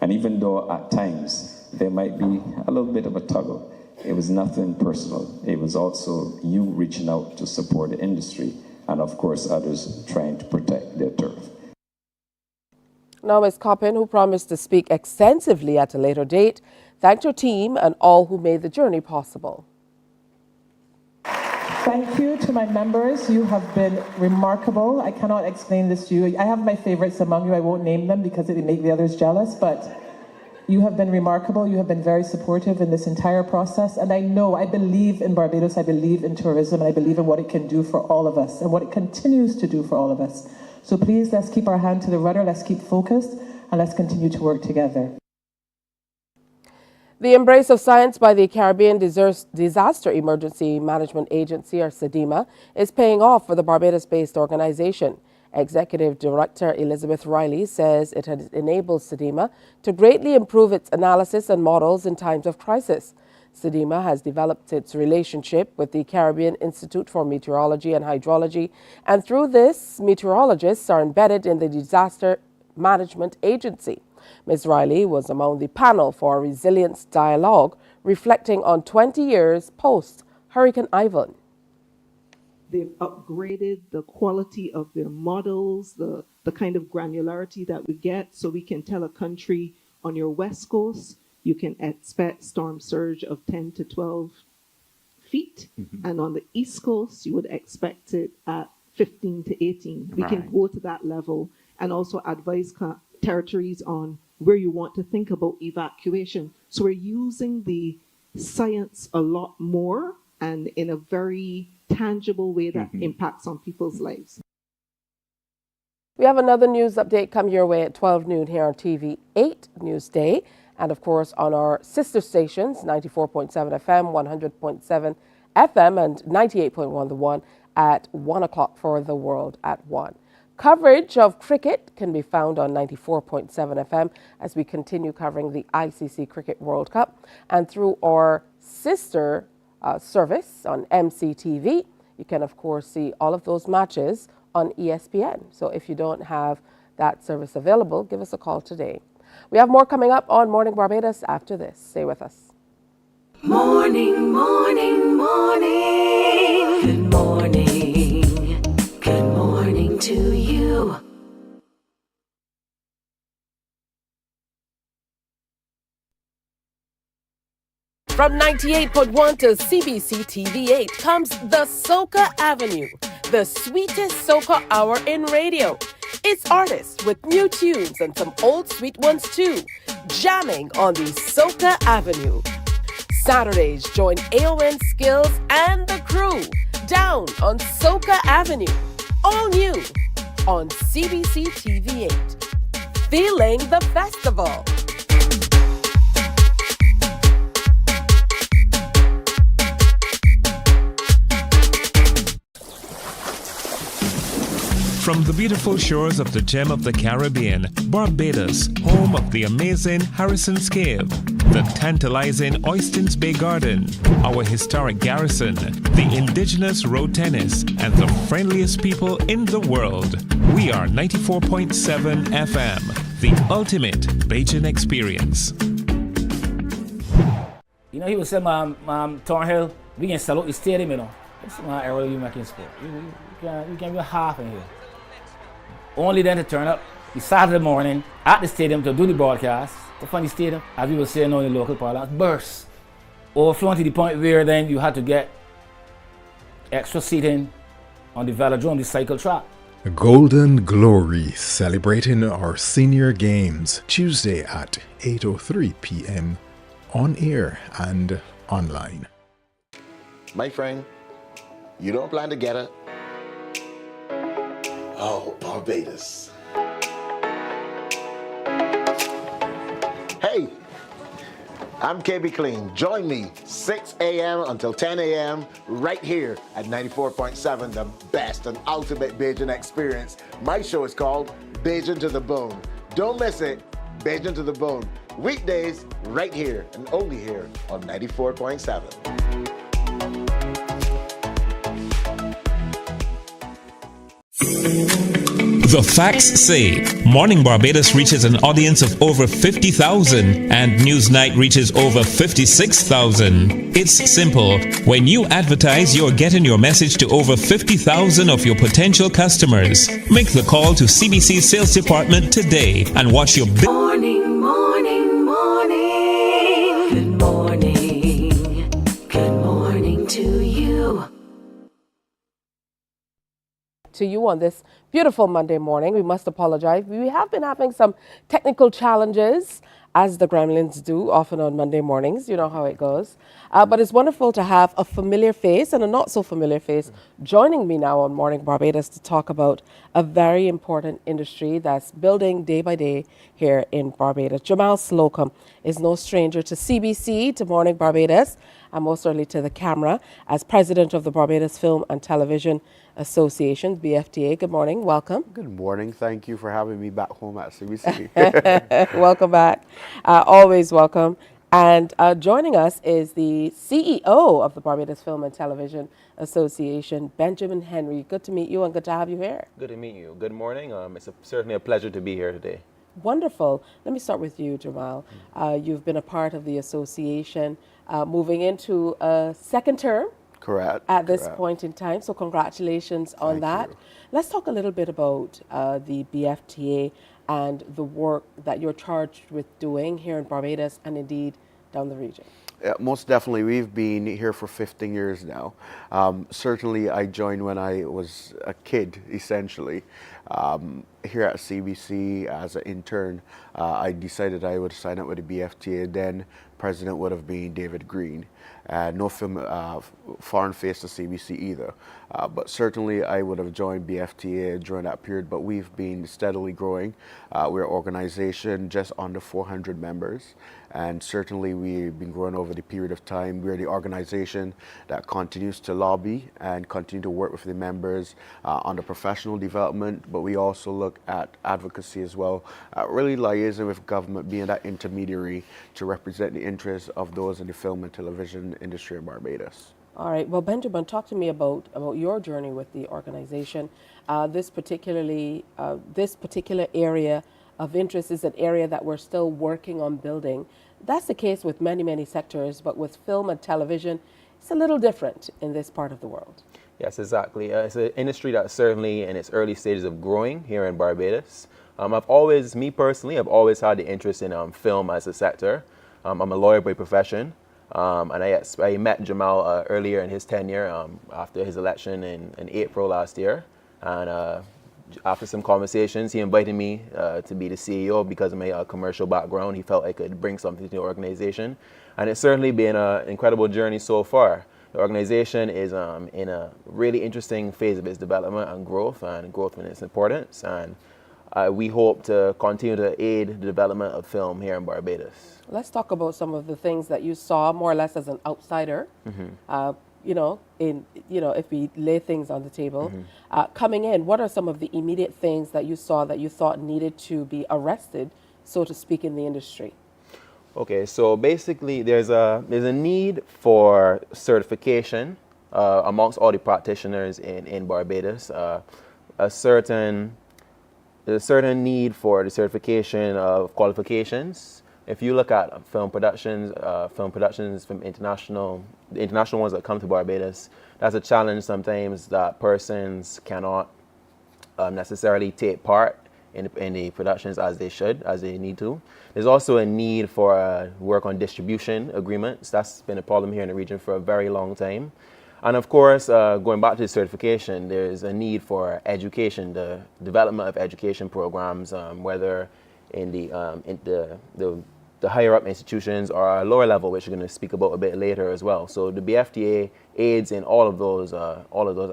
And even though at times there might be a little bit of a tuggle, it was nothing personal. It was also you reaching out to support the industry, and of course others trying to protect their turf. Now, Ms. Coppin, who promised to speak extensively at a later date, thanked her team and all who made the journey possible. Thank you to my members. You have been remarkable. I cannot explain this to you. I have my favorites among you. I won't name them because it would make the others jealous, but you have been remarkable. You have been very supportive in this entire process. And I believe in Barbados. I believe in tourism, and I believe in what it can do for all of us and what it continues to do for all of us. So please, let's keep our hand to the rudder. Let's keep focused, and let's continue to work together. The embrace of science by the Caribbean Disaster Emergency Management Agency, or CDEMA, is paying off for the Barbados-based organization. Executive Director Elizabeth Riley says it has enabled CDEMA to greatly improve its analysis and models in times of crisis. CDEMA has developed its relationship with the Caribbean Institute for Meteorology and Hydrology, and through this, meteorologists are embedded in the Disaster Management Agency. Ms. Riley was among the panel for a resilience dialogue reflecting on 20 years post-Hurricane Ivan. They've upgraded the quality of their models, the kind of granularity that we get, so we can tell a country on your west coast, you can expect storm surge of 10 to 12 feet. Mm-hmm. And on the east coast, you would expect it at 15 to 18. We can go to that level and also advise territories on where you want to think about evacuation. So we're using the science a lot more and in a very tangible way that impacts on people's lives. We have another news update come your way at 12 noon here on TV 8 Newsday, and of course on our sister stations, 94.7 FM, 100.7 FM, and 98.1 The One at 1 o'clock for The World at 1. Coverage of cricket can be found on 94.7 FM as we continue covering the ICC Cricket World Cup, and through our sister service on MCTV. You can, of course, see all of those matches on ESPN. So if you don't have that service available, give us a call today. We have more coming up on Morning Barbados after this. Stay with us. Morning, morning, morning. Good morning. Good morning to you. From 98.1 to CBC TV 8 comes the Soca Avenue, the sweetest soca hour in radio. It's artists with new tunes and some old sweet ones too, jamming on the Soca Avenue. Saturdays, join AON Skills and the crew down on Soca Avenue, all new on CBC TV 8. Feeling the festival. From the beautiful shores of the gem of the Caribbean, Barbados, home of the amazing Harrison's Cave, the tantalizing Oystins Bay Garden, our historic garrison, the indigenous road tennis, and the friendliest people in the world. We are 94.7 FM, the ultimate Bajan experience. You know, he was saying, Thornhill, we can sell out the stadium, you know. That's my area you making sport. You can be half in here. Only then to turn up the Saturday morning at the stadium to do the broadcast. The funny stadium, as we were saying now in the local parlance, burst. Overflowing to the point where then you had to get extra seating on the velodrome, the cycle track. Golden Glory, celebrating our senior games, Tuesday at 8:03 p.m. on air and online. My friend, you don't plan to get it? Oh, Barbados. Hey, I'm KB Clean. Join me 6 a.m. until 10 a.m. right here at 94.7, the best and ultimate Bajan experience. My show is called Bajan to the Bone. Don't miss it, Bajan to the Bone. Weekdays right here and only here on 94.7. The facts say Morning Barbados reaches an audience of over 50,000 and Newsnight reaches over 56,000. It's simple. When you advertise, you're getting your message to over 50,000 of your potential customers. Make the call to CBC Sales Department today and watch your Morning, morning, morning. Good morning. Good morning to you. To you on this beautiful Monday morning. We must apologize. We have been having some technical challenges, as the gremlins do often on Monday mornings. You know how it goes. But it's wonderful to have a familiar face and a not so familiar face joining me now on Morning Barbados to talk about a very important industry that's building day by day here in Barbados. Jamal Slocum is no stranger to CBC, to Morning Barbados, and most certainly to the camera as president of the Barbados Film and Television Association, BFTA. Good morning. Welcome. Good morning. Thank you for having me back home at CBC. Welcome back. Always welcome. And joining us is the CEO of the Barbados Film and Television Association, Benjamin Henry. Good to meet you and good to have you here. Good to meet you. Good morning. It's certainly a pleasure to be here today. Wonderful. Let me start with you, Jamal. You've been a part of the association moving into a second term. Correct. At this point in time, so congratulations on that. Let's talk a little bit about the BFTA and the work that you're charged with doing here in Barbados and indeed down the region. Yeah, most definitely. We've been here for 15 years now. Certainly, I joined when I was a kid, essentially. Here at CBC as an intern, I decided I would sign up with the BFTA. Then president would have been David Green. No foreign face to CBC either. But certainly I would have joined BFTA during that period, but we've been steadily growing. We're an organization just under 400 members, and certainly we've been growing over the period of time. We're the organization that continues to lobby and continue to work with the members on the professional development, but we also look at advocacy as well, really liaising with government, being that intermediary to represent the interests of those in the film and television industry in Barbados. All right. Well, Benjamin, talk to me about your journey with the organization. This particular area of interest is an area that we're still working on building. That's the case with many, many sectors, but with film and television, it's a little different in this part of the world. Yes, exactly. It's an industry that's certainly in its early stages of growing here in Barbados. Me personally, I've always had the interest in film as a sector. I'm a lawyer by profession. And I met Jamal earlier in his tenure after his election in April last year. And after some conversations, he invited me to be the CEO because of my commercial background. He felt I could bring something to the organization. And it's certainly been an incredible journey so far. The organization is in a really interesting phase of its development and growth in its importance. And we hope to continue to aid the development of film here in Barbados. Let's talk about some of the things that you saw more or less as an outsider. If we lay things on the table, coming in, what are some of the immediate things that you saw that you thought needed to be arrested, so to speak, in the industry? Okay, so basically there's a need for certification amongst all the practitioners in Barbados. There's a certain need for the certification of qualifications. If you look at film productions from the international ones that come to Barbados, that's a challenge sometimes that persons cannot necessarily take part in the productions as they need to. There's also a need for work on distribution agreements. That's been a problem here in the region for a very long time. And of course, going back to the certification, there's a need for education, the development of education programs, whether in the higher up institutions or a lower level, which we're going to speak about a bit later as well. So the BFTA aids in all of those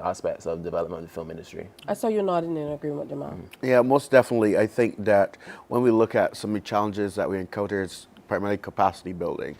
aspects of development of the film industry. I saw you nodding in agreement, Jamal. Yeah, most definitely. I think that when we look at some of the challenges that we encounter, it's primarily capacity building.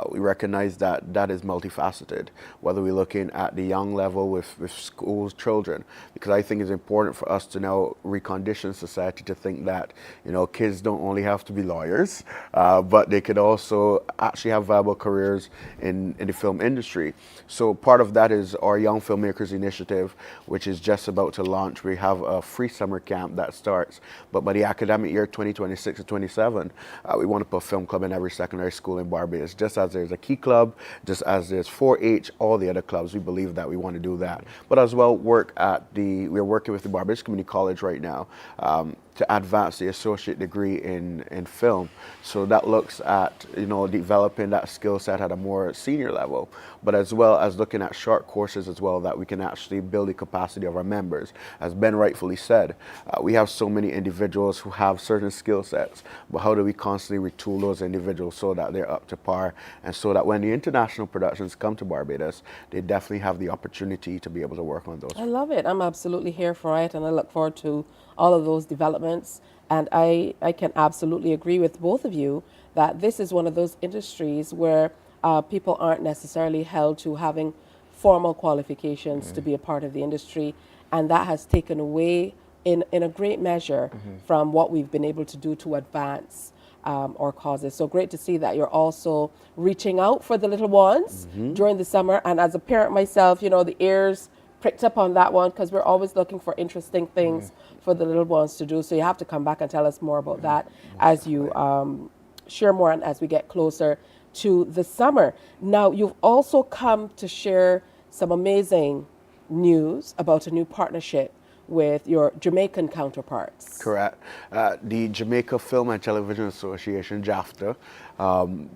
We recognize that that is multifaceted, whether we're looking at the young level with schools, children, because I think it's important for us to now recondition society to think that, you know, kids don't only have to be lawyers, but they could also actually have viable careers in the film industry. So part of that is our Young Filmmakers Initiative, which is just about to launch. We have a free summer camp that starts, but by the academic year 2026 to 27, we want to put a film club in every secondary school in Barbados. Just as there's a Key Club, just as there's 4-H, all the other clubs, we believe that we want to do that. But as well, we're working with the Barbados Community College right now to advance the associate degree in film. So that looks at, you know, developing that skill set at a more senior level, but as well as looking at short courses as well that we can actually build the capacity of our members. As Ben rightfully said, we have so many individuals who have certain skill sets, but how do we constantly retool those individuals so that they're up to par, and so that when the international productions come to Barbados, they definitely have the opportunity to be able to work on those. I love it. I'm absolutely here for it, and I look forward to all of those developments. And I can absolutely agree with both of you that this is one of those industries where people aren't necessarily held to having formal qualifications to be a part of the industry, and that has taken away in a great measure from what we've been able to do to advance our causes. So great to see that you're also reaching out for the little ones during the summer. And as a parent myself, you know, the ears pricked up on that one, because we're always looking for interesting things for the little ones to do. So you have to come back and tell us more about that as you share more and as we get closer to the summer. Now, you've also come to share some amazing news about a new partnership with your Jamaican counterparts. Correct. The Jamaica Film and Television Association, JAFTA,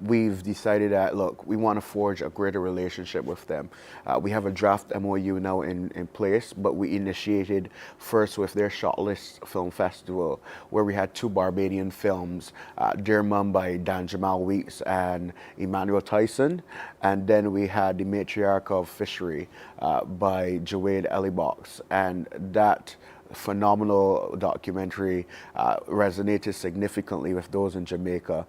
we've decided that, look, we want to forge a greater relationship with them. We have a draft MOU now in place, but we initiated first with their Shortlist Film Festival, where we had 2 Barbadian films, Dear Mum by Dan Jamal Weeks and Emmanuel Tyson, and then we had The Matriarch of Fishery by Jawed Elibox, and that phenomenal documentary resonated significantly with those in Jamaica.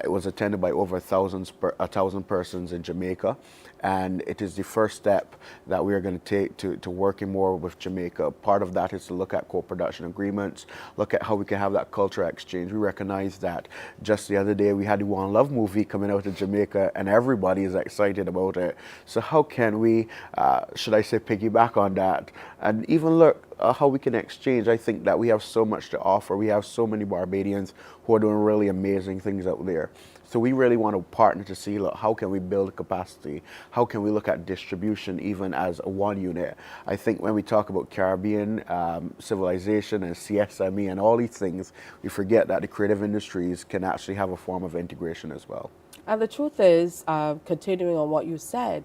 It was attended by over 1,000 persons in Jamaica, and it is the first step that we are going to take to working more with Jamaica. Part of that is to look at co-production agreements, look at how we can have that cultural exchange. We recognize that just the other day we had the One Love movie coming out of Jamaica, and everybody is excited about it. So how can we, should I say, piggyback on that and even look how we can exchange? I think that we have so much to offer. We have so many Barbadians who are doing really amazing things out there. So we really want to partner to see, look, how can we build capacity? How can we look at distribution even as a one unit? I think when we talk about Caribbean civilization and CSME and all these things, we forget that the creative industries can actually have a form of integration as well. And the truth is, continuing on what you said,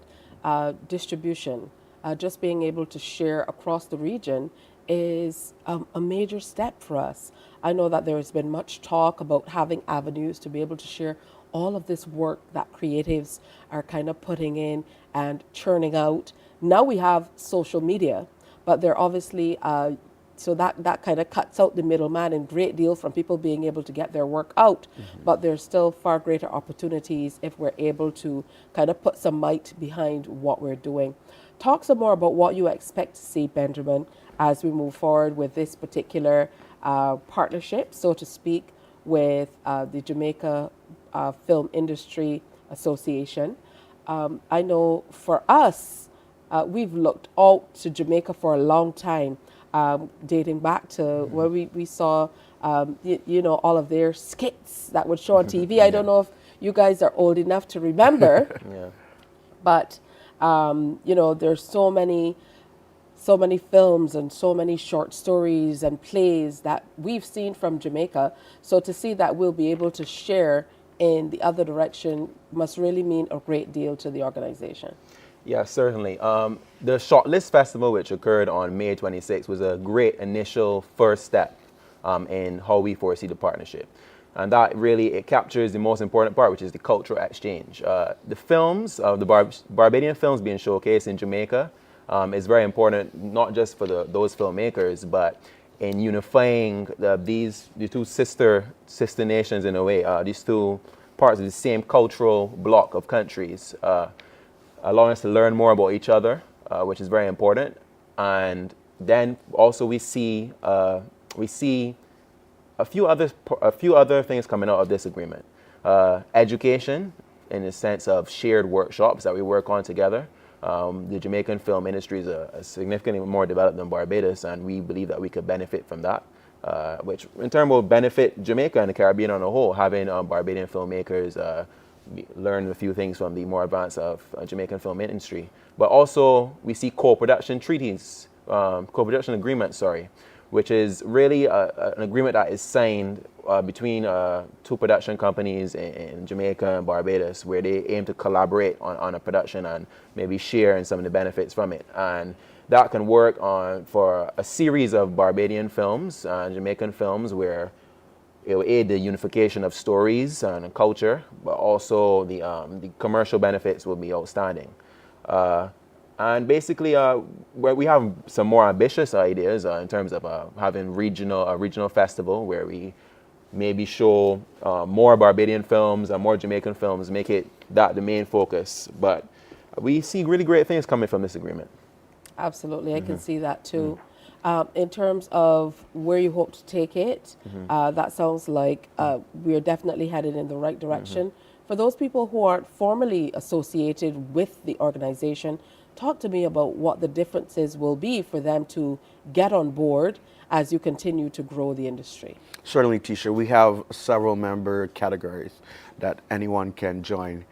distribution, just being able to share across the region is a major step for us. I know that there has been much talk about having avenues to be able to share all of this work that creatives are kind of putting in and churning out. Now we have social media, but they're obviously, so that kind of cuts out the middleman in great deal from people being able to get their work out. But there's still far greater opportunities if we're able to kind of put some might behind what we're doing. Talk some more about what you expect to see, Benjamin, as we move forward with this particular partnership, so to speak, with the Jamaica Film Industry Association. I know for us, we've looked out to Jamaica for a long time, dating back to where we saw, you know, all of their skits that would show on TV. I don't know if you guys are old enough to remember, but you know, there's so many films and so many short stories and plays that we've seen from Jamaica. So to see that we'll be able to share in the other direction must really mean a great deal to the organization. Yeah, certainly. The Shortlist Festival, which occurred on May 26th, was a great initial first step in how we foresee the partnership. And that really, it captures the most important part, which is the cultural exchange. The films, the Barbadian films being showcased in Jamaica is very important, not just for those filmmakers, but in unifying the two sister nations in a way, these two parts of the same cultural block of countries, allowing us to learn more about each other, which is very important. And then also we see a few other things coming out of this agreement. Education, in the sense of shared workshops that we work on together. The Jamaican film industry is a significantly more developed than Barbados, and we believe that we could benefit from that, which in turn will benefit Jamaica and the Caribbean on a whole, having Barbadian filmmakers learn a few things from the more advanced of Jamaican film industry. But also we see co-production agreements, which is really an agreement that is signed between two production companies in Jamaica and Barbados, where they aim to collaborate on a production and maybe share in some of the benefits from it. And that can work for a series of Barbadian films and Jamaican films where it will aid the unification of stories and culture, but also the commercial benefits will be outstanding. And basically, we have some more ambitious ideas in terms of having a regional festival where we maybe show more Barbadian films and more Jamaican films, make it that the main focus. But we see really great things coming from this agreement. Absolutely, I can see that too. In terms of where you hope to take it, that sounds like we are definitely headed in the right direction. For those people who aren't formally associated with the organization, talk to me about what the differences will be for them to get on board as you continue to grow the industry. Certainly, Tisha. We have several member categories that anyone can join.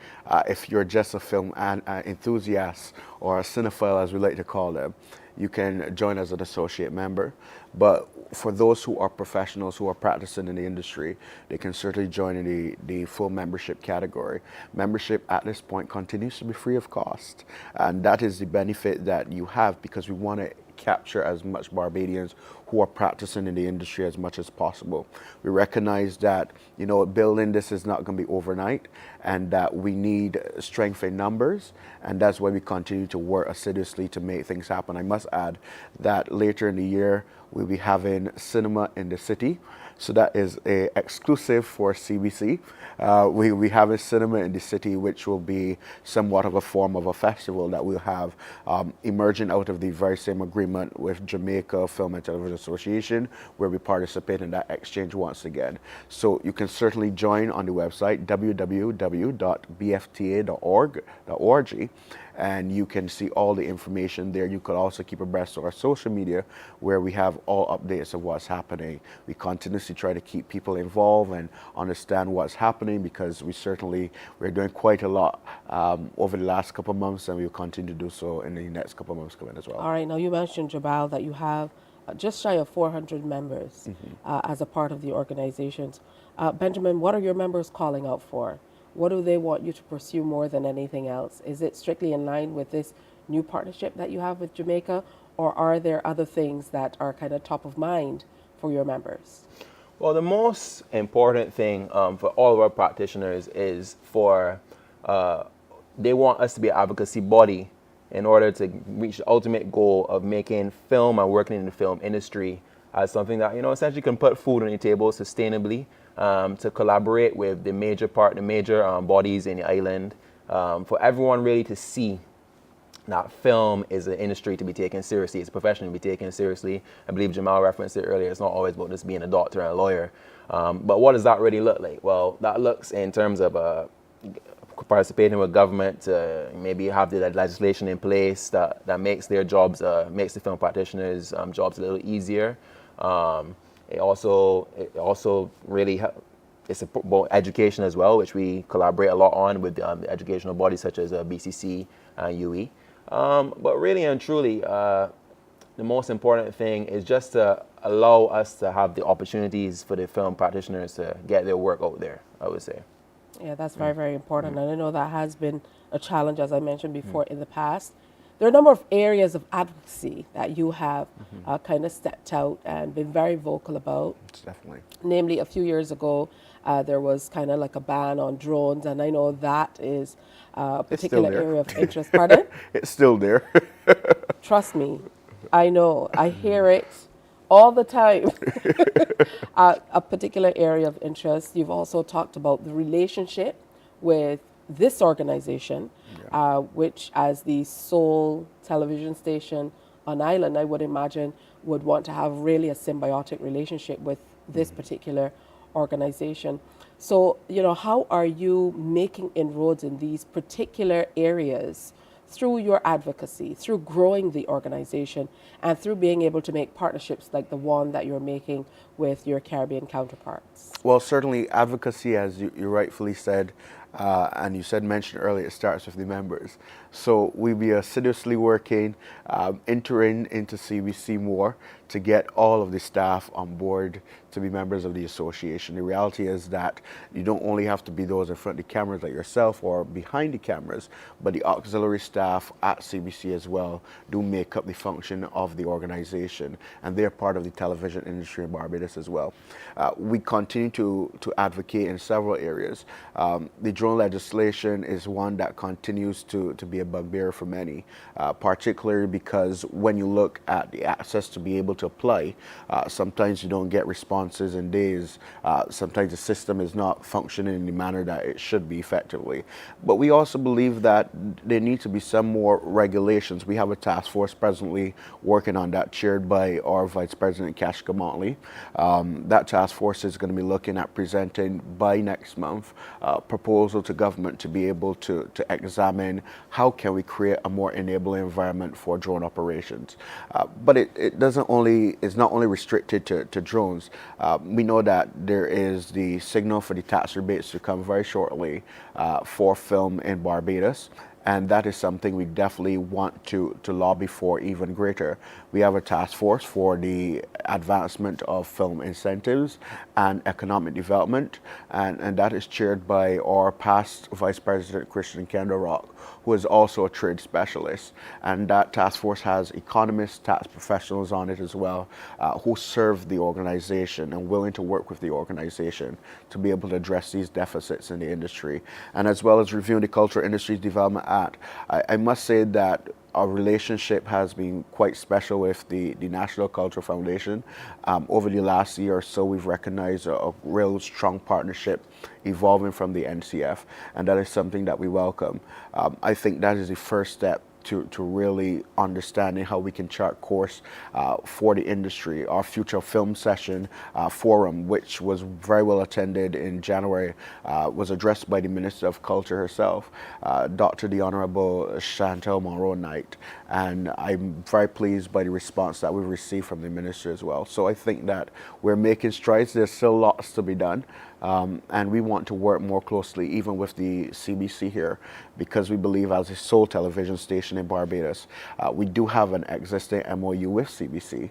If you're just a film enthusiast or a cinephile, as we like to call them, you can join as an associate member. But for those who are professionals who are practicing in the industry, they can certainly join in the full membership category. Membership at this point continues to be free of cost. And that is the benefit that you have, because we want to capture as much Barbadians who are practicing in the industry as much as possible. We recognize that, building this is not going to be overnight, and that we need strength in numbers, and that's why we continue to work assiduously to make things happen. I must add that later in the year, we'll be having cinema in the city. So that is a exclusive for CBC. We have a cinema in the city, which will be somewhat of a form of a festival that we'll have emerging out of the very same agreement with Jamaica Film and Television Association, where we participate in that exchange once again. So you can certainly join on the website www.bfta.org, and you can see all the information there. You could also keep abreast of our social media, where we have all updates of what's happening. We continuously try to keep people involved and understand what's happening, because we're doing quite a lot over the last couple of months, and we'll continue to do so in the next couple of months coming as well. All right, now you mentioned, Jabal, that you have just shy of 400 members as a part of the organizations. Benjamin, what are your members calling out for? What do they want you to pursue more than anything else? Is it strictly in line with this new partnership that you have with Jamaica, or are there other things that are kind of top of mind for your members? Well, the most important thing for all of our practitioners is they want us to be an advocacy body in order to reach the ultimate goal of making film and working in the film industry as something that, essentially can put food on your table sustainably, to collaborate with the major bodies in the island, for everyone really to see that film is an industry to be taken seriously. It's a profession to be taken seriously. I believe Jamal referenced it earlier. It's not always about just being a doctor and a lawyer. But what does that really look like? Well, that looks in terms of participating with government to maybe have the legislation in place that makes their jobs, makes the film practitioners' jobs a little easier. It also really it's about education as well, which we collaborate a lot on with the educational bodies such as BCC and UE. But really and truly, the most important thing is just to allow us to have the opportunities for the film practitioners to get their work out there, I would say. Yeah, that's very, very important. And I know that has been a challenge, as I mentioned before, in the past. There are a number of areas of advocacy that you have kind of stepped out and been very vocal about. Definitely. Namely, a few years ago, there was kind of like a ban on drones, and I know that is a particular area of interest. Pardon? It's still there. Trust me, I know. I hear it all the time. A particular area of interest. You've also talked about the relationship with this organization, which as the sole television station on island, I would imagine would want to have really a symbiotic relationship with this particular organization. So, how are you making inroads in these particular areas through your advocacy, through growing the organization, and through being able to make partnerships like the one that you're making with your Caribbean counterparts? Well, certainly advocacy, as you rightfully said, and you mentioned earlier, it starts with the members. So we be assiduously working, entering into CBC more to get all of the staff on board to be members of the association. The reality is that you don't only have to be those in front of the cameras like yourself or behind the cameras, but the auxiliary staff at CBC as well do make up the function of the organization, and they're part of the television industry in Barbados as well. We continue to advocate in several areas. The drone legislation is one that continues to be a bugbear for many, particularly because when you look at the access to be able to apply, sometimes you don't get responses in days. Sometimes the system is not functioning in the manner that it should be effectively. But we also believe that there need to be some more regulations. We have a task force presently working on that, chaired by our Vice President Kashka Motley. That task force is going to be looking at presenting by next month a proposal to government to be able to examine how can we create a more enabling environment for drone operations. But it is not only restricted to drones. We know that there is the signal for the tax rebates to come very shortly for film in Barbados. And that is something we definitely want to lobby for even greater. We have a task force for the advancement of film incentives and economic development, and that is chaired by our past Vice President Christian Kendall Rock, who is also a trade specialist. And that task force has economists, tax professionals on it as well, who serve the organization and willing to work with the organization to be able to address these deficits in the industry. And as well as reviewing the Cultural Industries Development Act, I must say that our relationship has been quite special with the National Cultural Foundation. Over the last year or so, we've recognized a real strong partnership evolving from the NCF, and that is something that we welcome. I think that is the first step to really understanding how we can chart course for the industry. Our future film session forum, which was very well attended in January, was addressed by the Minister of Culture herself, Dr. the Honorable Chantel Monroe Knight, and I'm very pleased by the response that we've received from the Minister as well. So I think that we're making strides. There's still lots to be done. And we want to work more closely even with the CBC here, because we believe as a sole television station in Barbados, we do have an existing MOU with CBC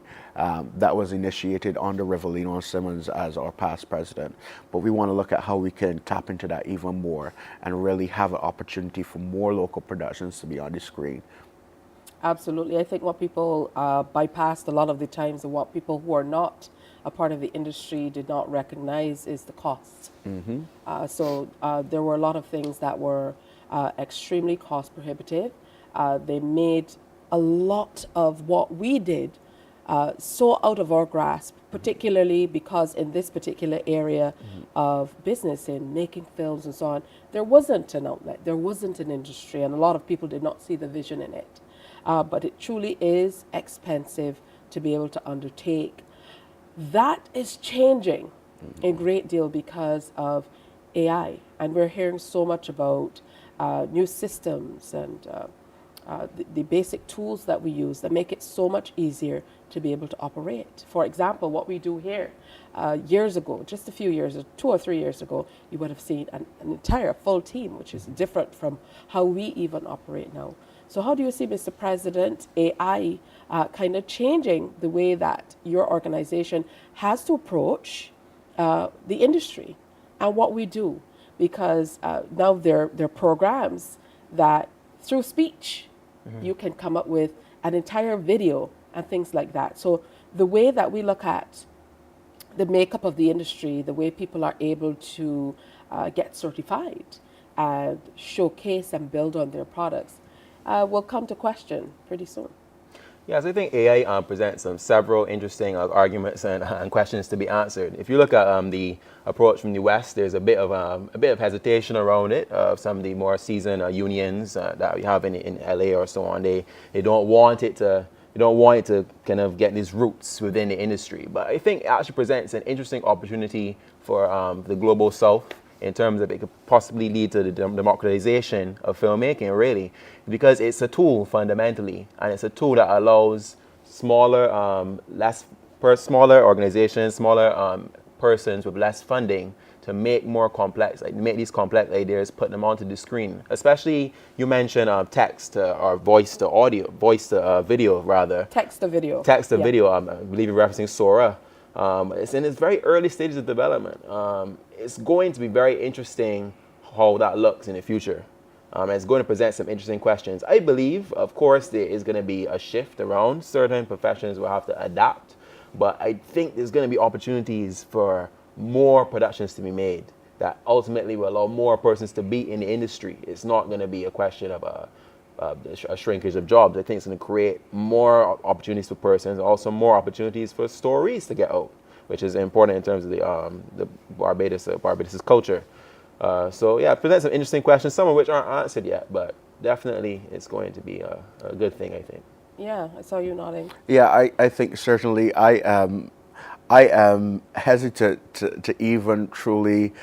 that was initiated under Reverend Simmons as our past president. But we want to look at how we can tap into that even more and really have an opportunity for more local productions to be on the screen. Absolutely. I think what people bypassed a lot of the times, and what people who are not a part of the industry did not recognize, is the cost. So there were a lot of things that were extremely cost prohibitive. They made a lot of what we did so out of our grasp, particularly because in this particular area of business, in making films and so on, there wasn't an outlet, there wasn't an industry, and a lot of people did not see the vision in it. But it truly is expensive to be able to undertake. That is changing a great deal because of AI, and we're hearing so much about new systems and the basic tools that we use that make it so much easier to be able to operate. For example, what we do here, years ago, just a few years, 2 or 3 years ago, you would have seen an entire full team, which is different from how we even operate now. So how do you see, Mr. President, AI kind of changing the way that your organization has to approach the industry and what we do? because now there are programs that through speech you can come up with an entire video and things like that. So the way that we look at the makeup of the industry, the way people are able to get certified and showcase and build on their products will come to question pretty soon. Yes, I think AI presents several interesting arguments and questions to be answered. If you look at the approach from the West, there's a bit of hesitation around it. Some of the more seasoned unions that we have in LA or so on, they don't want it to. You don't want it to kind of get these roots within the industry. But I think it actually presents an interesting opportunity for the global South in terms of it could possibly lead to the democratization of filmmaking, really, because it's a tool fundamentally, and it's a tool that allows smaller organizations, smaller persons with less funding to make more complex, make these complex ideas, put them onto the screen. Especially, you mentioned text or voice to audio, voice to video rather. Text to video. Text to video. I believe you're referencing Sora. It's in its very early stages of development. It's going to be very interesting how that looks in the future. It's going to present some interesting questions. I believe, of course, there is going to be a shift around. Certain professions will have to adapt, but I think there's going to be opportunities for more productions to be made that ultimately will allow more persons to be in the industry. It's not going to be a question of a shrinkage of jobs. I think it's going to create more opportunities for persons, also more opportunities for stories to get out, which is important in terms of the Barbados' culture. So yeah, present some interesting questions, some of which aren't answered yet, but definitely it's going to be a good thing, I think. Yeah, I saw you nodding. Yeah, I think certainly I am hesitant to even truly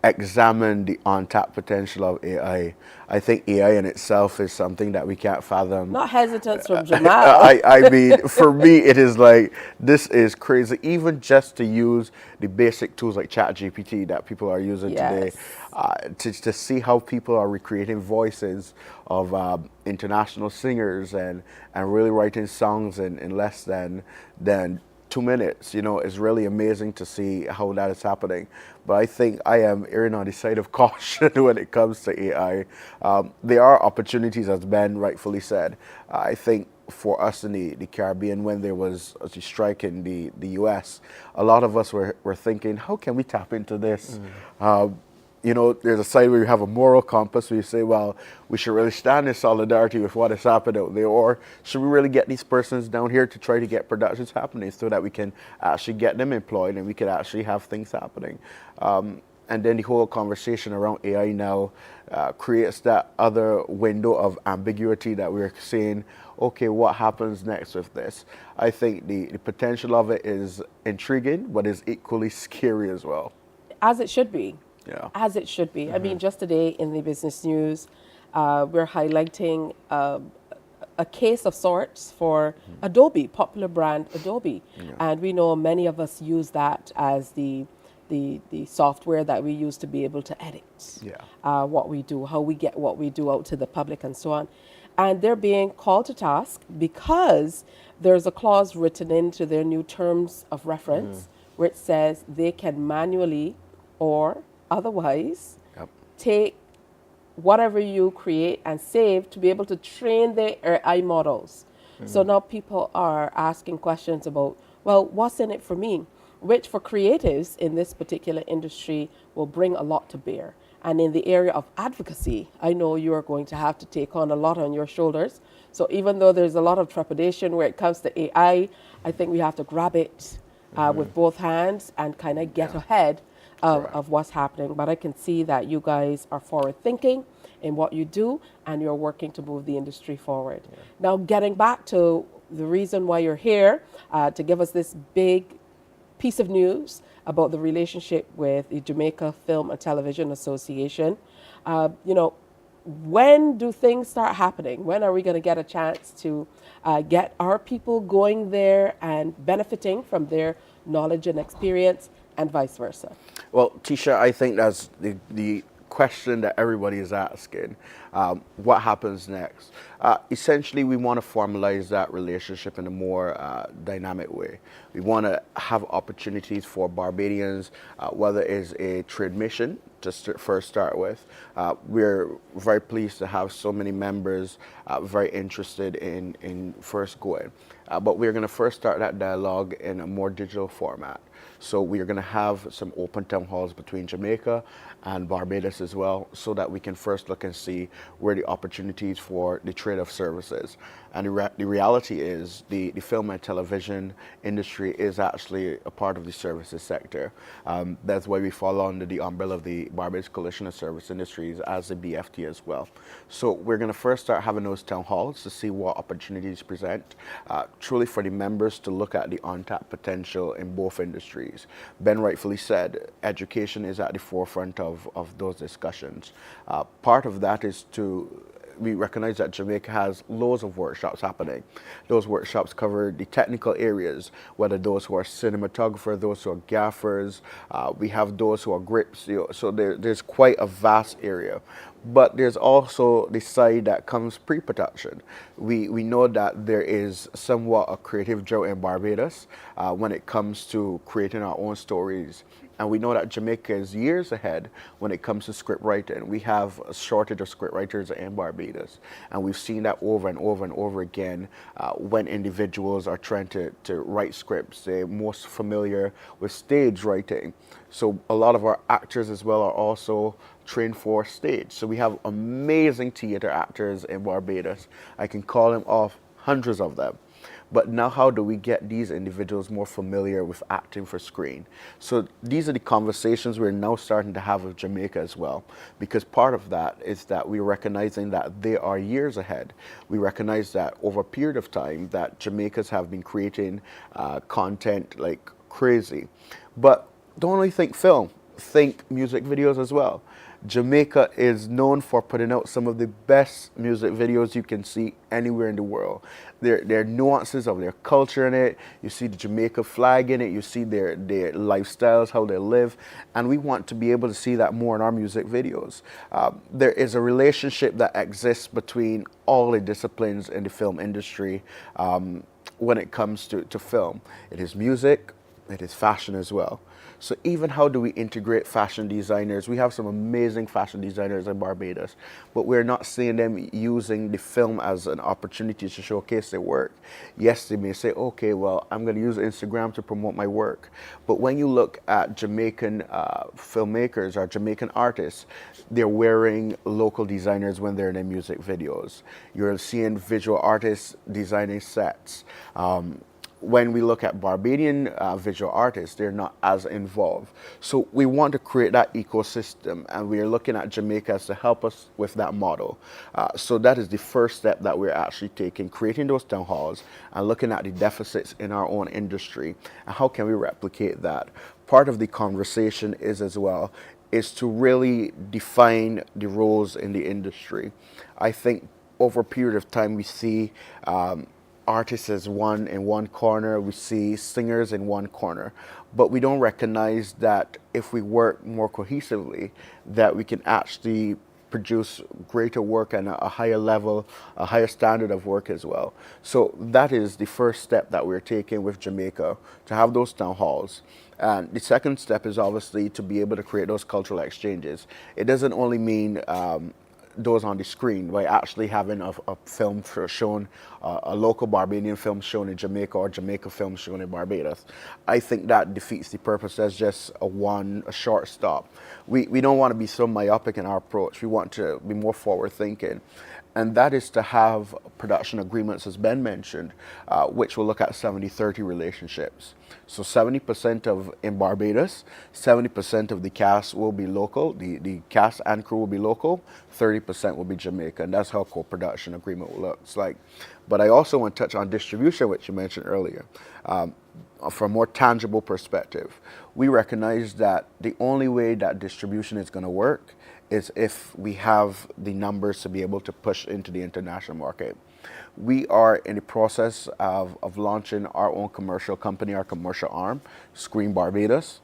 examine the untapped potential of AI. I think AI in itself is something that we can't fathom. Not hesitance from Jamal. I mean, for me, it is like, this is crazy. Even just to use the basic tools like ChatGPT that people are using today, to see how people are recreating voices of international singers and really writing songs in less than 2 minutes, it's really amazing to see how that is happening. But I think I am erring on the side of caution when it comes to AI. There are opportunities, as Ben rightfully said. I think for us in the Caribbean, when there was a strike in the US, a lot of us were thinking, how can we tap into this? There's a side where you have a moral compass where you say, well, we should really stand in solidarity with what has happened out there, or should we really get these persons down here to try to get productions happening so that we can actually get them employed and we can actually have things happening. And then the whole conversation around AI now creates that other window of ambiguity that we're seeing, okay, what happens next with this? I think the potential of it is intriguing, but is equally scary as well. As it should be. Yeah. As it should be. I mean, just today in the business news, we're highlighting a case of sorts for Adobe, popular brand Adobe. And we know many of us use that as the software that we use to be able to edit what we do, how we get what we do out to the public and so on. And they're being called to task because there's a clause written into their new terms of reference where it says they can manually or otherwise take whatever you create and save to be able to train their AI models. So now people are asking questions about, well, what's in it for me? Which for creatives in this particular industry will bring a lot to bear. And in the area of advocacy, I know you are going to have to take on a lot on your shoulders. So even though there's a lot of trepidation where it comes to AI, I think we have to grab it with both hands and kind of get ahead of what's happening. But I can see that you guys are forward thinking in what you do and you're working to move the industry forward. Now, getting back to the reason why you're here, to give us this big piece of news about the relationship with the Jamaica Film and Television Association. When do things start happening? When are we going to get a chance to get our people going there and benefiting from their knowledge and experience, and vice versa? Well, Tisha, I think that's the question that everybody is asking. What happens next? Essentially, we want to formalize that relationship in a more dynamic way. We want to have opportunities for Barbadians, whether it's a trade mission to first start with. We're very pleased to have so many members very interested in first going. But we're going to first start that dialogue in a more digital format. So we are going to have some open town halls between Jamaica and Barbados as well, so that we can first look and see where the opportunities for the trade of services. And the reality is the film and television industry is actually a part of the services sector. That's why we fall under the umbrella of the Barbados Coalition of Service Industries as the BFT as well. So we're going to first start having those town halls to see what opportunities present, truly for the members to look at the untapped potential in both industries. Ben rightfully said, education is at the forefront of those discussions. Part of that is we recognize that Jamaica has loads of workshops happening. Those workshops cover the technical areas, whether those who are cinematographers, those who are gaffers, we have those who are grips, so there's quite a vast area. But there's also the side that comes pre-production. We know that there is somewhat a creative drought in Barbados when it comes to creating our own stories. And we know that Jamaica is years ahead when it comes to script writing. We have a shortage of script writers in Barbados. And we've seen that over and over and over again when individuals are trying to write scripts. They're most familiar with stage writing. So a lot of our actors as well are also trained for stage. So we have amazing theater actors in Barbados. I can call them off, hundreds of them. But now how do we get these individuals more familiar with acting for screen? So these are the conversations we're now starting to have with Jamaica as well, because part of that is that we're recognizing that they are years ahead. We recognize that over a period of time that Jamaicans have been creating content like crazy. But don't only think film, think music videos as well. Jamaica is known for putting out some of the best music videos you can see anywhere in the world. There are nuances of their culture in it. You see the Jamaica flag in it. You see their lifestyles, how they live. And we want to be able to see that more in our music videos. There is a relationship that exists between all the disciplines in the film industry when it comes to film. It is music, it is fashion as well. So even how do we integrate fashion designers? We have some amazing fashion designers in Barbados, but we're not seeing them using the film as an opportunity to showcase their work. Yes, they may say, okay, well, I'm going to use Instagram to promote my work. But when you look at Jamaican filmmakers or Jamaican artists, they're wearing local designers when they're in their music videos. You're seeing visual artists designing sets. When we look at Barbadian visual artists, they're not as involved. So we want to create that ecosystem, and we are looking at Jamaica to help us with that model. So that is the first step that we're actually taking, creating those town halls and looking at the deficits in our own industry and how can we replicate that. Part of the conversation is to really define the roles in the industry. I think over a period of time we see artists as one in one corner, we see singers in one corner, but we don't recognize that if we work more cohesively, that we can actually produce greater work and a higher level, a higher standard of work as well. So that is the first step that we're taking with Jamaica, to have those town halls. And the second step is obviously to be able to create those cultural exchanges. It doesn't only mean those on the screen, by actually having a film shown, a local Barbadian film shown in Jamaica or Jamaica film shown in Barbados. I think that defeats the purpose as just a short stop. We don't want to be so myopic in our approach. We want to be more forward thinking. And that is to have production agreements, as Ben mentioned, which will look at 70-30 relationships. So 70% in Barbados, 70% of the cast will be local, the cast and crew will be local, 30% will be Jamaica, and that's how co-production agreement looks like. But I also want to touch on distribution, which you mentioned earlier. From a more tangible perspective, we recognize that the only way that distribution is going to work is if we have the numbers to be able to push into the international market. We are in the process of launching our own commercial company, our commercial arm, Screen Barbados,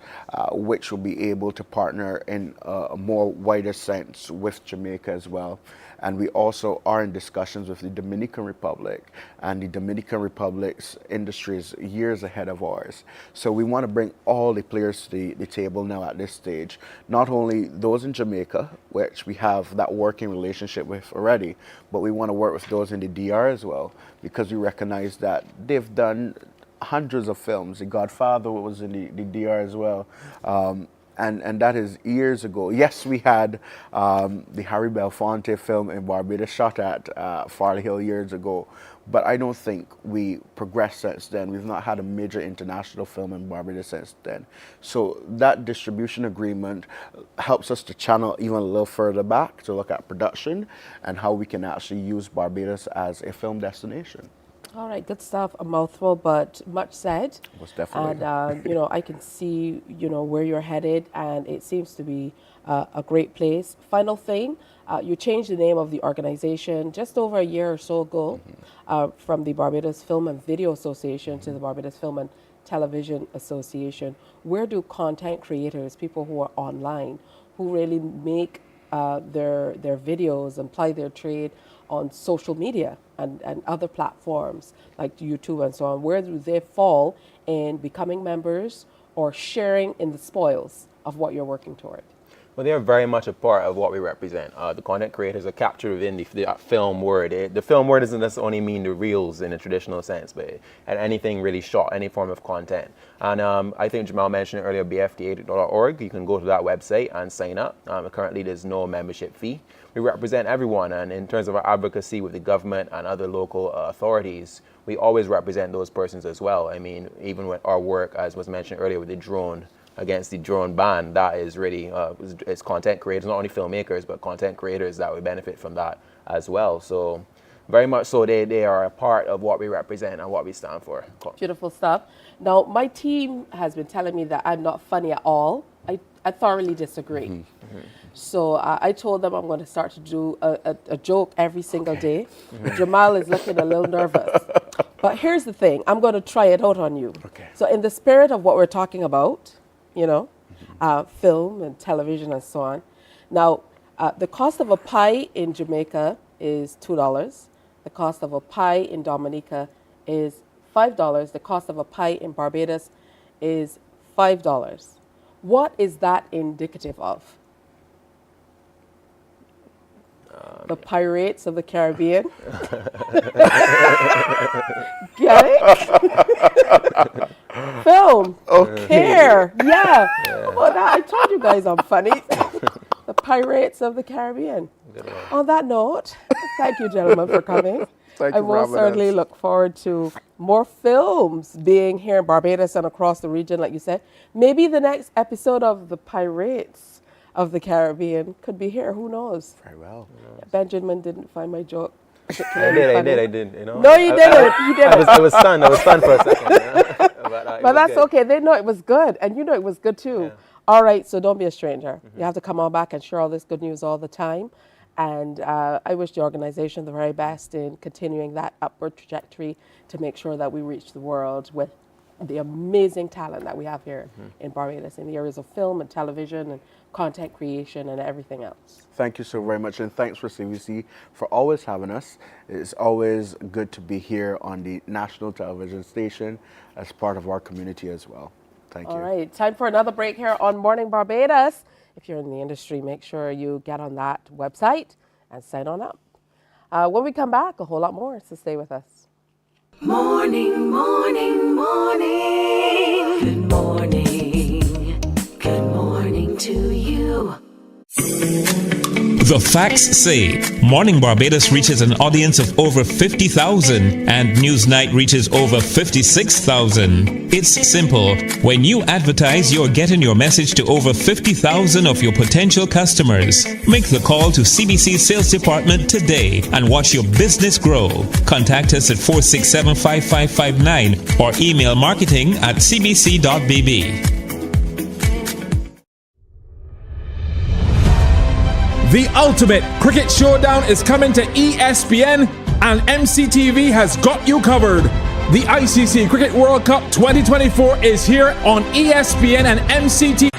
which will be able to partner in a more wider sense with Jamaica as well. And we also are in discussions with the Dominican Republic, and the Dominican Republic's industry is years ahead of ours. So we want to bring all the players to the table now at this stage, not only those in Jamaica, which we have that working relationship with already, but we want to work with those in the DR as well, because we recognize that they've done hundreds of films. The Godfather was in the DR as well. And that is years ago. Yes, we had the Harry Belafonte film in Barbados shot at Farley Hill years ago, but I don't think we progressed since then. We've not had a major international film in Barbados since then. So that distribution agreement helps us to channel even a little further back to look at production and how we can actually use Barbados as a film destination. All right, good stuff. A mouthful, but much said. Most definitely. And, you know, I can see, you know, where you're headed, and it seems to be a great place. Final thing, you changed the name of the organization just over a year or so ago, from the Barbados Film and Video Association to the Barbados Film and Television Association. Where do content creators, people who are online, who really make their videos and ply their trade on social media and other platforms like YouTube and so on, where do they fall in becoming members or sharing in the spoils of what you're working toward? Well, they are very much a part of what we represent. The content creators are captured within the film word. The film word doesn't necessarily mean the reels in a traditional sense, but anything really shot, any form of content. And I think Jamal mentioned earlier, bfta.org. You can go to that website and sign up. Currently, there's no membership fee. We represent everyone, and in terms of our advocacy with the government and other local authorities, we always represent those persons as well. I mean, even with our work, as was mentioned earlier, with the drone, against the drone ban, that is really, it's content creators, not only filmmakers, but content creators that would benefit from that as well. So very much so, they are a part of what we represent and what we stand for. Beautiful stuff. Now, my team has been telling me that I'm not funny at all. I thoroughly disagree. So I told them I'm going to start to do a joke every single day. Jamal is looking a little nervous. But here's the thing. I'm going to try it out on you. So in the spirit of what we're talking about, you know, film and television and so on. Now, the cost of a pie in Jamaica is $2. The cost of a pie in Dominica is $5. The cost of a pie in Barbados is $5. What is that indicative of? The Pirates of the Caribbean. Get it? Film. Care. Yeah. Well, I told you guys I'm funny. The Pirates of the Caribbean. On that note, thank you, gentlemen, for coming. I will certainly look forward to more films being here in Barbados and across the region, like you said. Maybe the next episode of The Pirates of the Caribbean could be here. Who knows? Very well. Benjamin didn't find my joke. I did. You know. No, you didn't. You didn't. I was stunned for a second. Yeah. But that's good. Okay. They know it was good, and you know it was good too. Yeah. All right. So don't be a stranger. You have to come on back and share all this good news all the time. And I wish the organization the very best in continuing that upward trajectory to make sure that we reach the world with the amazing talent that we have here in Barbados in the areas of film and television and content creation and everything else. Thank you so very much, and thanks for CBC for always having us. It's always good to be here on the national television station as part of our community as well. Thank you. All right, time for another break here on Morning Barbados. If you're in the industry, make sure you get on that website and sign on up. When we come back, a whole lot more, so stay with us. Morning, morning, morning. Good morning. Good morning to you. The facts say Morning Barbados reaches an audience of over 50,000 and Newsnight reaches over 56,000. It's simple. When you advertise, you're getting your message to over 50,000 of your potential customers. Make the call to CBC Sales Department today and watch your business grow. Contact us at 467-5559 or email marketing@cbc.bb. The ultimate cricket showdown is coming to ESPN and MCTV has got you covered. The ICC Cricket World Cup 2024 is here on ESPN and MCTV.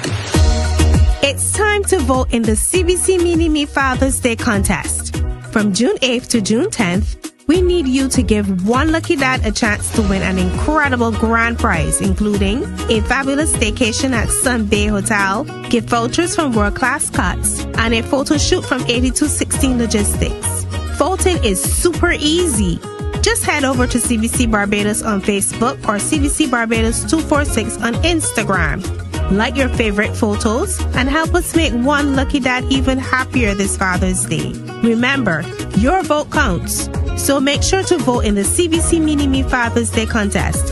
It's time to vote in the CBC Mini-Me Father's Day contest. From June 8th to June 10th, we need you to give one lucky dad a chance to win an incredible grand prize, including a fabulous staycation at Sun Bay Hotel, gift vouchers from World Class Cuts, and a photo shoot from 8216 Logistics. Voting is super easy. Just head over to CBC Barbados on Facebook or CBC Barbados 246 on Instagram. Like your favorite photos and help us make one lucky dad even happier this Father's Day. Remember, your vote counts. So make sure to vote in the CBC Mini-Me Father's Day contest.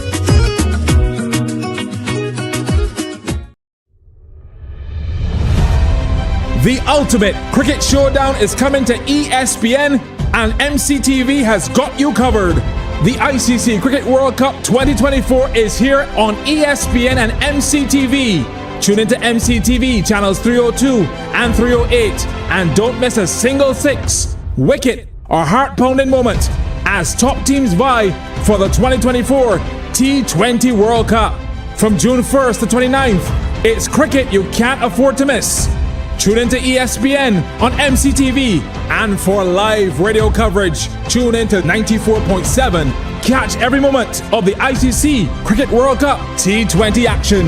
The ultimate cricket showdown is coming to ESPN, and MCTV has got you covered. The ICC Cricket World Cup 2024 is here on ESPN and MCTV. Tune into MCTV channels 302 and 308 and don't miss a single six, wicket or heart-pounding moment as top teams vie for the 2024 T20 World Cup. From June 1st to 29th, it's cricket you can't afford to miss. Tune into ESPN on MCTV, and for live radio coverage, tune into 94.7. Catch every moment of the ICC Cricket World Cup T20 action.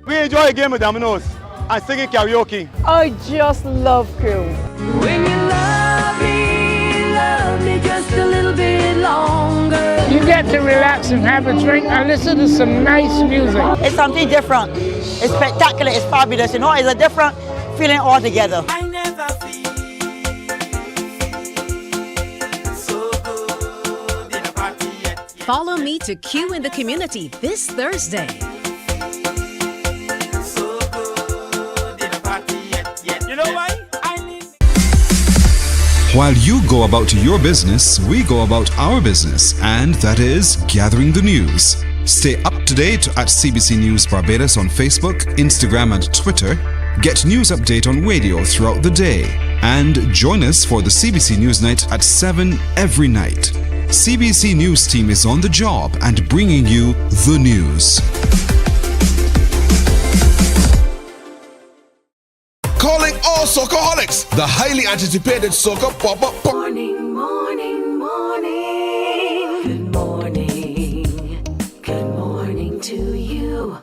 We enjoy a game of dominoes and singing karaoke. I just love cruise. When you love me just a little bit longer. You get to relax and have a drink and listen to some nice music. It's something different. It's spectacular. It's fabulous. You know, it's a different feeling altogether. I never feel so good in a party yet. Follow me to Q in the Community this Thursday. So good in a party yet. You know why? While you go about your business, we go about our business, and that is gathering the news. Stay up to date at CBC News Barbados on Facebook, Instagram, and Twitter. Get news update on radio throughout the day. And join us for the CBC News Night at 7 every night. CBC News team is on the job and bringing you the news. Calling all Soccerholics, the highly anticipated Soca pop-up. Morning, morning, morning. Good morning. Good morning to you.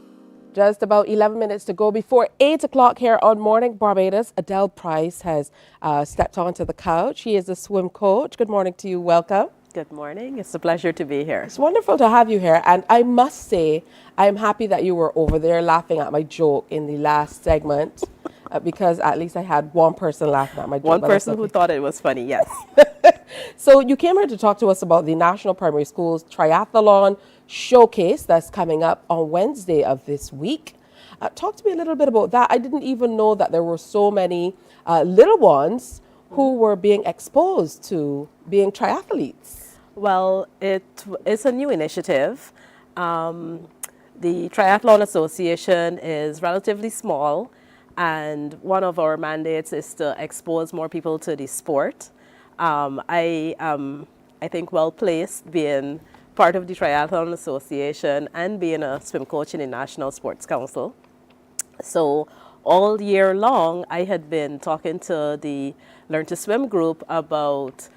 Just about 11 minutes to go before 8 o'clock here on Morning Barbados. Adele Price has stepped onto the couch. She is a swim coach. Good morning to you. Welcome. Good morning. It's a pleasure to be here. It's wonderful to have you here. And I must say, I'm happy that you were over there laughing at my joke in the last segment. Because at least I had one person laughing at my joke. One person who thought it was funny, yes. So you came here to talk to us about the National Primary Schools Triathlon Showcase that's coming up on Wednesday of this week. Talk to me a little bit about that. I didn't even know that there were so many little ones who were being exposed to being triathletes. Well, it's a new initiative. The Triathlon Association is relatively small, and one of our mandates is to expose more people to the sport. I think well placed being part of the Triathlon Association and being a swim coach in the National Sports Council. So all year long, I had been talking to the Learn to Swim group about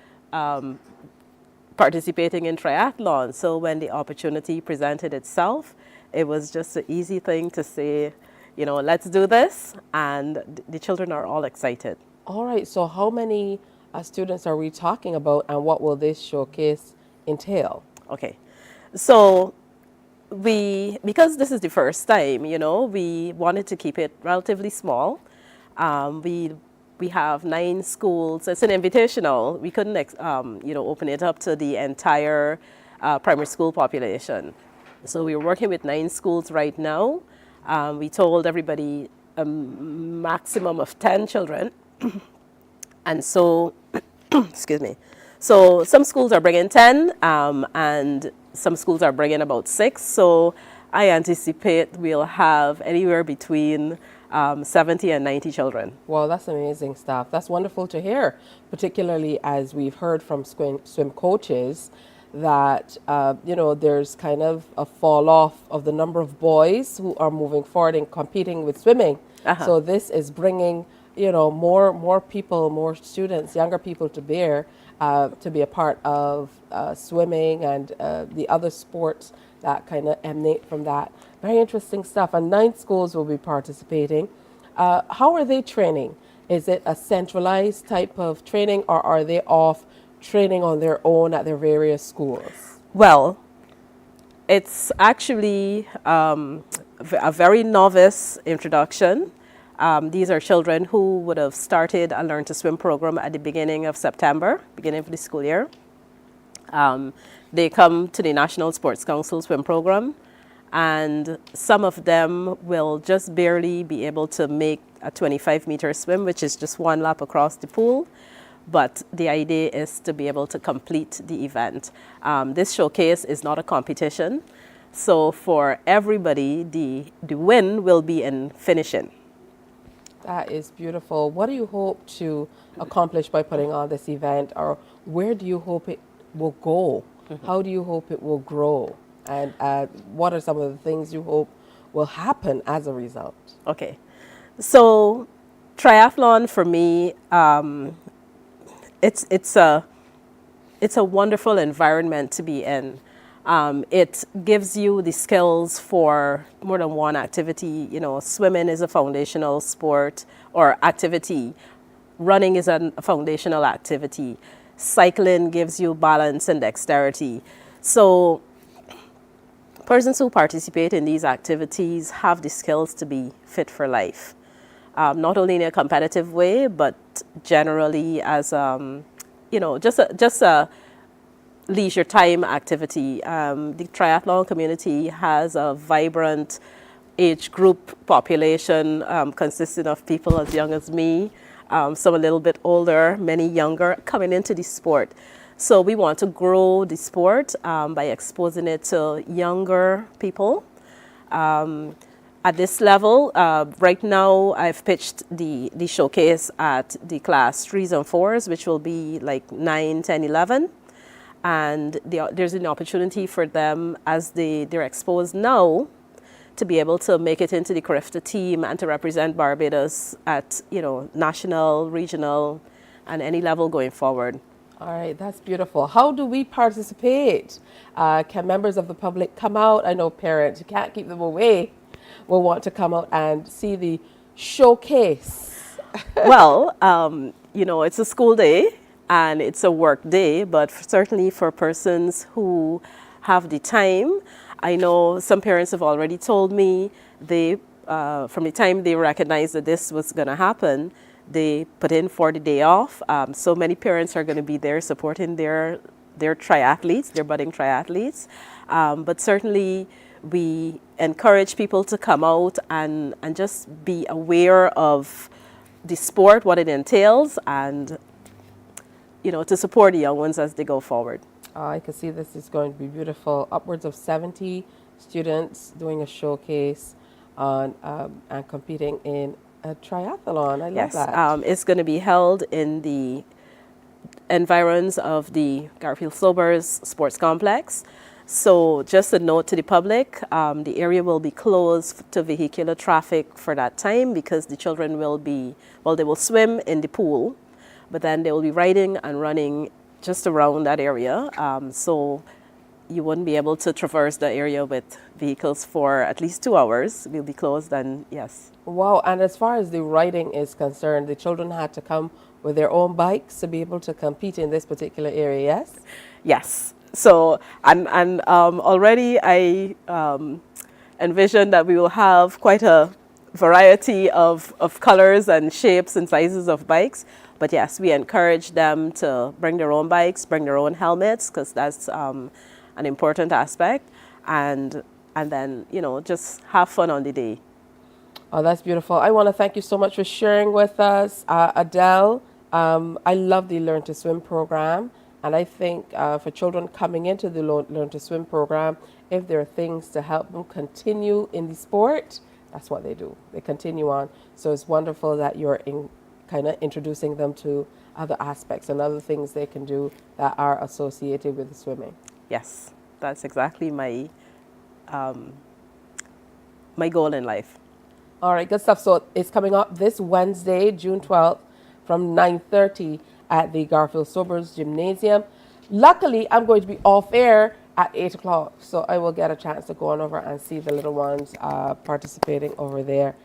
participating in triathlon. So when the opportunity presented itself, it was just an easy thing to say, you know, let's do this, and the children are all excited. All right, so how many students are we talking about, and what will this showcase entail? Okay, so because this is the first time, you know, we wanted to keep it relatively small. We have 9 schools. It's an invitational. We couldn't, you know, open it up to the entire primary school population. So we're working with 9 schools right now. We told everybody a maximum of 10 children. And so, excuse me. So some schools are bringing 10, and some schools are bringing about 6. So I anticipate we'll have anywhere between 70 and 90 children. Well, that's amazing stuff. That's wonderful to hear, particularly as we've heard from swim coaches that, there's kind of a fall off of the number of boys who are moving forward and competing with swimming. So this is bringing, more people, more students, younger people to bear, to be a part of swimming and the other sports that kind of emanate from that. Very interesting stuff. And 9 schools will be participating. How are they training? Is it a centralized type of training, or are they off training on their own at their various schools? Well, it's actually a very novice introduction. These are children who would have started a Learn to Swim program at the beginning of September, beginning of the school year. They come to the National Sports Council swim program, and some of them will just barely be able to make a 25-meter swim, which is just 1 lap across the pool. But the idea is to be able to complete the event. This showcase is not a competition, so for everybody, the win will be in finishing. That is beautiful. What do you hope to accomplish by putting on this event, or where do you hope it will go? How do you hope it will grow? And what are some of the things you hope will happen as a result? Okay. So triathlon for me, it's a wonderful environment to be in. It gives you the skills for more than one activity. Swimming is a foundational sport or activity. Running is a foundational activity. Cycling gives you balance and dexterity. So persons who participate in these activities have the skills to be fit for life. Not only in a competitive way, but generally as, just a leisure time activity. The triathlon community has a vibrant age group population consisting of people as young as me, some a little bit older, many younger, coming into the sport. So we want to grow the sport by exposing it to younger people. At this level, right now I've pitched the showcase at the class 3s and 4s, which will be like 9, 10, 11. And there's an opportunity for them as they're exposed now to be able to make it into the CRIFTA team and to represent Barbados at, national, regional, and any level going forward. All right, that's beautiful. How do we participate? Can members of the public come out? I know parents, you can't keep them away, will want to come out and see the showcase. Well, it's a school day and it's a work day, but certainly for persons who have the time, I know some parents have already told me from the time they recognized that this was going to happen, they put in for the day off. So many parents are going to be there supporting their triathletes, their budding triathletes. But certainly we encourage people to come out and just be aware of the sport, what it entails, and to support the young ones as they go forward. I can see this is going to be beautiful. Upwards of 70 students doing a showcase on and competing in a triathlon. I love that. It's going to be held in the environs of the Garfield Sobers Sports Complex. So just a note to the public, the area will be closed to vehicular traffic for that time because the children will they will swim in the pool, but then they will be riding and running just around that area. So you wouldn't be able to traverse the area with vehicles for at least 2 hours. We'll be closed and yes. Wow, and as far as the riding is concerned, the children had to come with their own bikes to be able to compete in this particular area, yes? Yes. So, and already I envision that we will have quite a variety of colors and shapes and sizes of bikes. But yes, we encourage them to bring their own bikes, bring their own helmets, because that's an important aspect. And then, just have fun on the day. Oh, that's beautiful. I want to thank you so much for sharing with us, Adele. I love the Learn to Swim program. And I think for children coming into the Learn to Swim program, if there are things to help them continue in the sport, that's what they do. They continue on. So it's wonderful that you're kind of introducing them to other aspects and other things they can do that are associated with the swimming. Yes, that's exactly my my goal in life. All right, good stuff. So it's coming up this Wednesday, June 12th, from 9:30 at the Garfield Sobers Gymnasium. Luckily, I'm going to be off air at 8 o'clock, so I will get a chance to go on over and see the little ones participating over there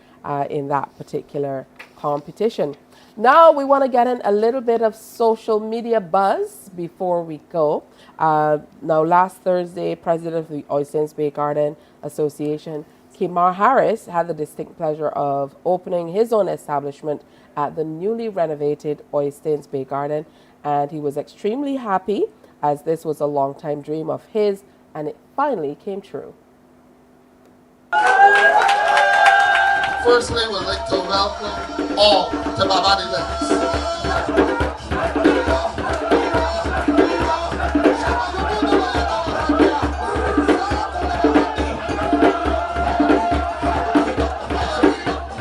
in that particular competition. Now we want to get in a little bit of social media buzz before we go. Now, last Thursday, President of the Oysters Bay Garden Association, Kimar Harris, had the distinct pleasure of opening his own establishment at the newly renovated Oysters Bay Garden, and he was extremely happy as this was a long-time dream of his, and it finally came true. Firstly, we'd like to welcome all to Barbados Lakes.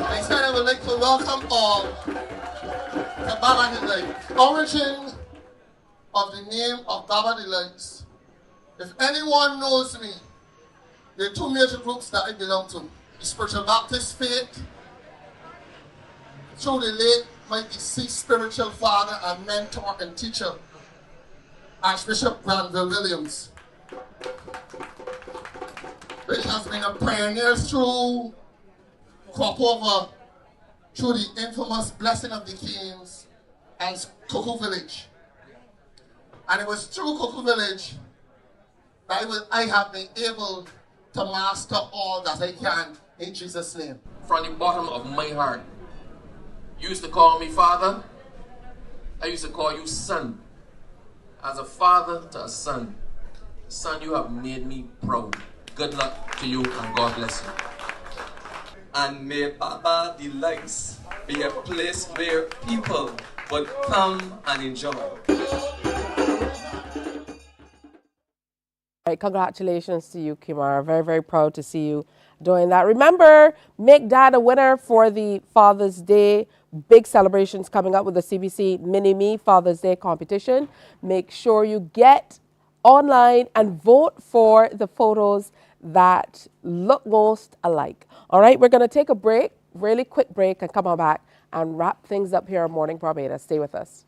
I said I would like to welcome all to Barbados Lakes. Origin of the name of Barbados Lakes. If anyone knows me, there are two major groups that I belong to. The Spiritual Baptist faith, through the late, my deceased spiritual father and mentor and teacher, Archbishop Granville Williams, which has been a pioneer through Cropover, through the infamous Blessing of the Kings and Cocoa Village. And it was through Cocoa Village that I have been able to master all that I can in Jesus' name. From the bottom of my heart, you used to call me father, I used to call you son. As a father to a son, son, you have made me proud. Good luck to you and God bless you. And may Barbados Lakes be a place where people would come and enjoy. All right, congratulations to you, Kimar. Very, very proud to see you doing that. Remember, make Dad a winner for the Father's Day. Big celebrations coming up with the CBC Mini-Me Father's Day competition. Make sure you get online and vote for the photos that look most alike. All right, we're going to take a break, really quick break, and come on back and wrap things up here on Morning Barbados. Stay with us.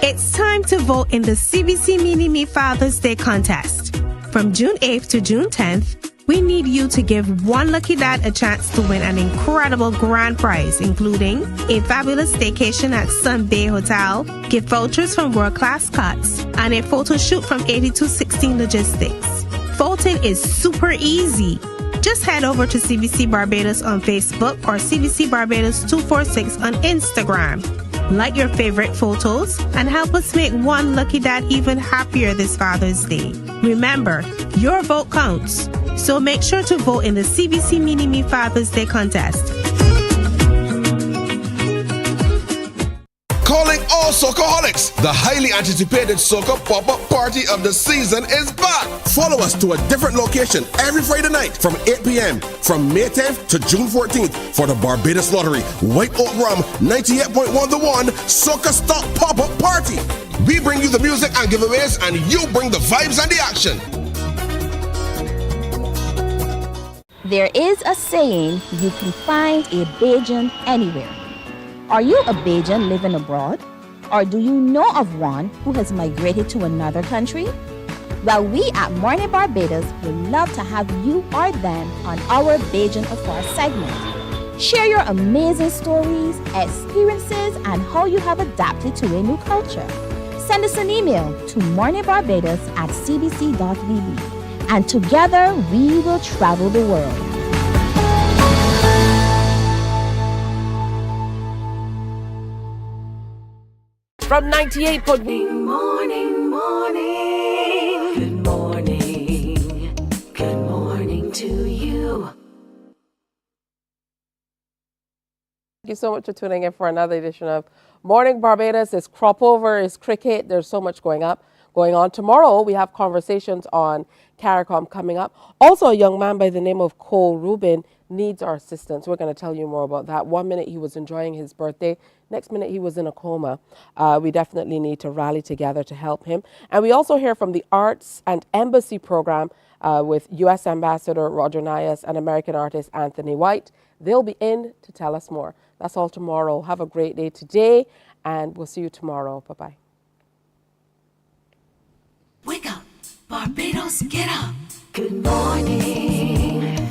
It's time to vote in the CBC Mini-Me Father's Day contest. From June 8th to June 10th, we need you to give one lucky dad a chance to win an incredible grand prize, including a fabulous staycation at Sun Bay Hotel, gift vouchers from World Class Cuts, and a photo shoot from 8216 Logistics. Voting is super easy. Just head over to CBC Barbados on Facebook or CBC Barbados 246 on Instagram. Like your favorite photos and help us make one lucky dad even happier this Father's Day. Remember, your vote counts. So make sure to vote in the CBC Mini-Me Father's Day contest. Calling all Soccerholics! The highly anticipated Soca pop-up party of the season is back! Follow us to a different location every Friday night from 8 p.m. from May 10th to June 14th for the Barbados Lottery White Oak Rum 98.1 The One Soca Stop pop-up party. We bring you the music and giveaways, and you bring the vibes and the action. There is a saying, you can find a Bajan anywhere. Are you a Bajan living abroad? Or do you know of one who has migrated to another country? Well, we at Mornin Barbados would love to have you or them on our Bajan Affairs segment. Share your amazing stories, experiences, and how you have adapted to a new culture. Send us an email to morninbarbados@cbc.vb, and together we will travel the world. From 98. Morning, morning. Good morning. Good morning to you. Thank you so much for tuning in for another edition of Morning Barbados. It's Cropover, it's cricket. There's so much going on. Tomorrow we have conversations on CARICOM coming up. Also, a young man by the name of Cole Rubin needs our assistance. We're going to tell you more about that. 1 minute he was enjoying his birthday. Next minute he was in a coma. We definitely need to rally together to help him. And we also hear from the Arts and Embassy program with U.S. Ambassador Roger Nias and American artist Anthony White. They'll be in to tell us more. That's all tomorrow. Have a great day today, and we'll see you tomorrow. Bye-bye. Wake up, Barbados, get up. Good morning.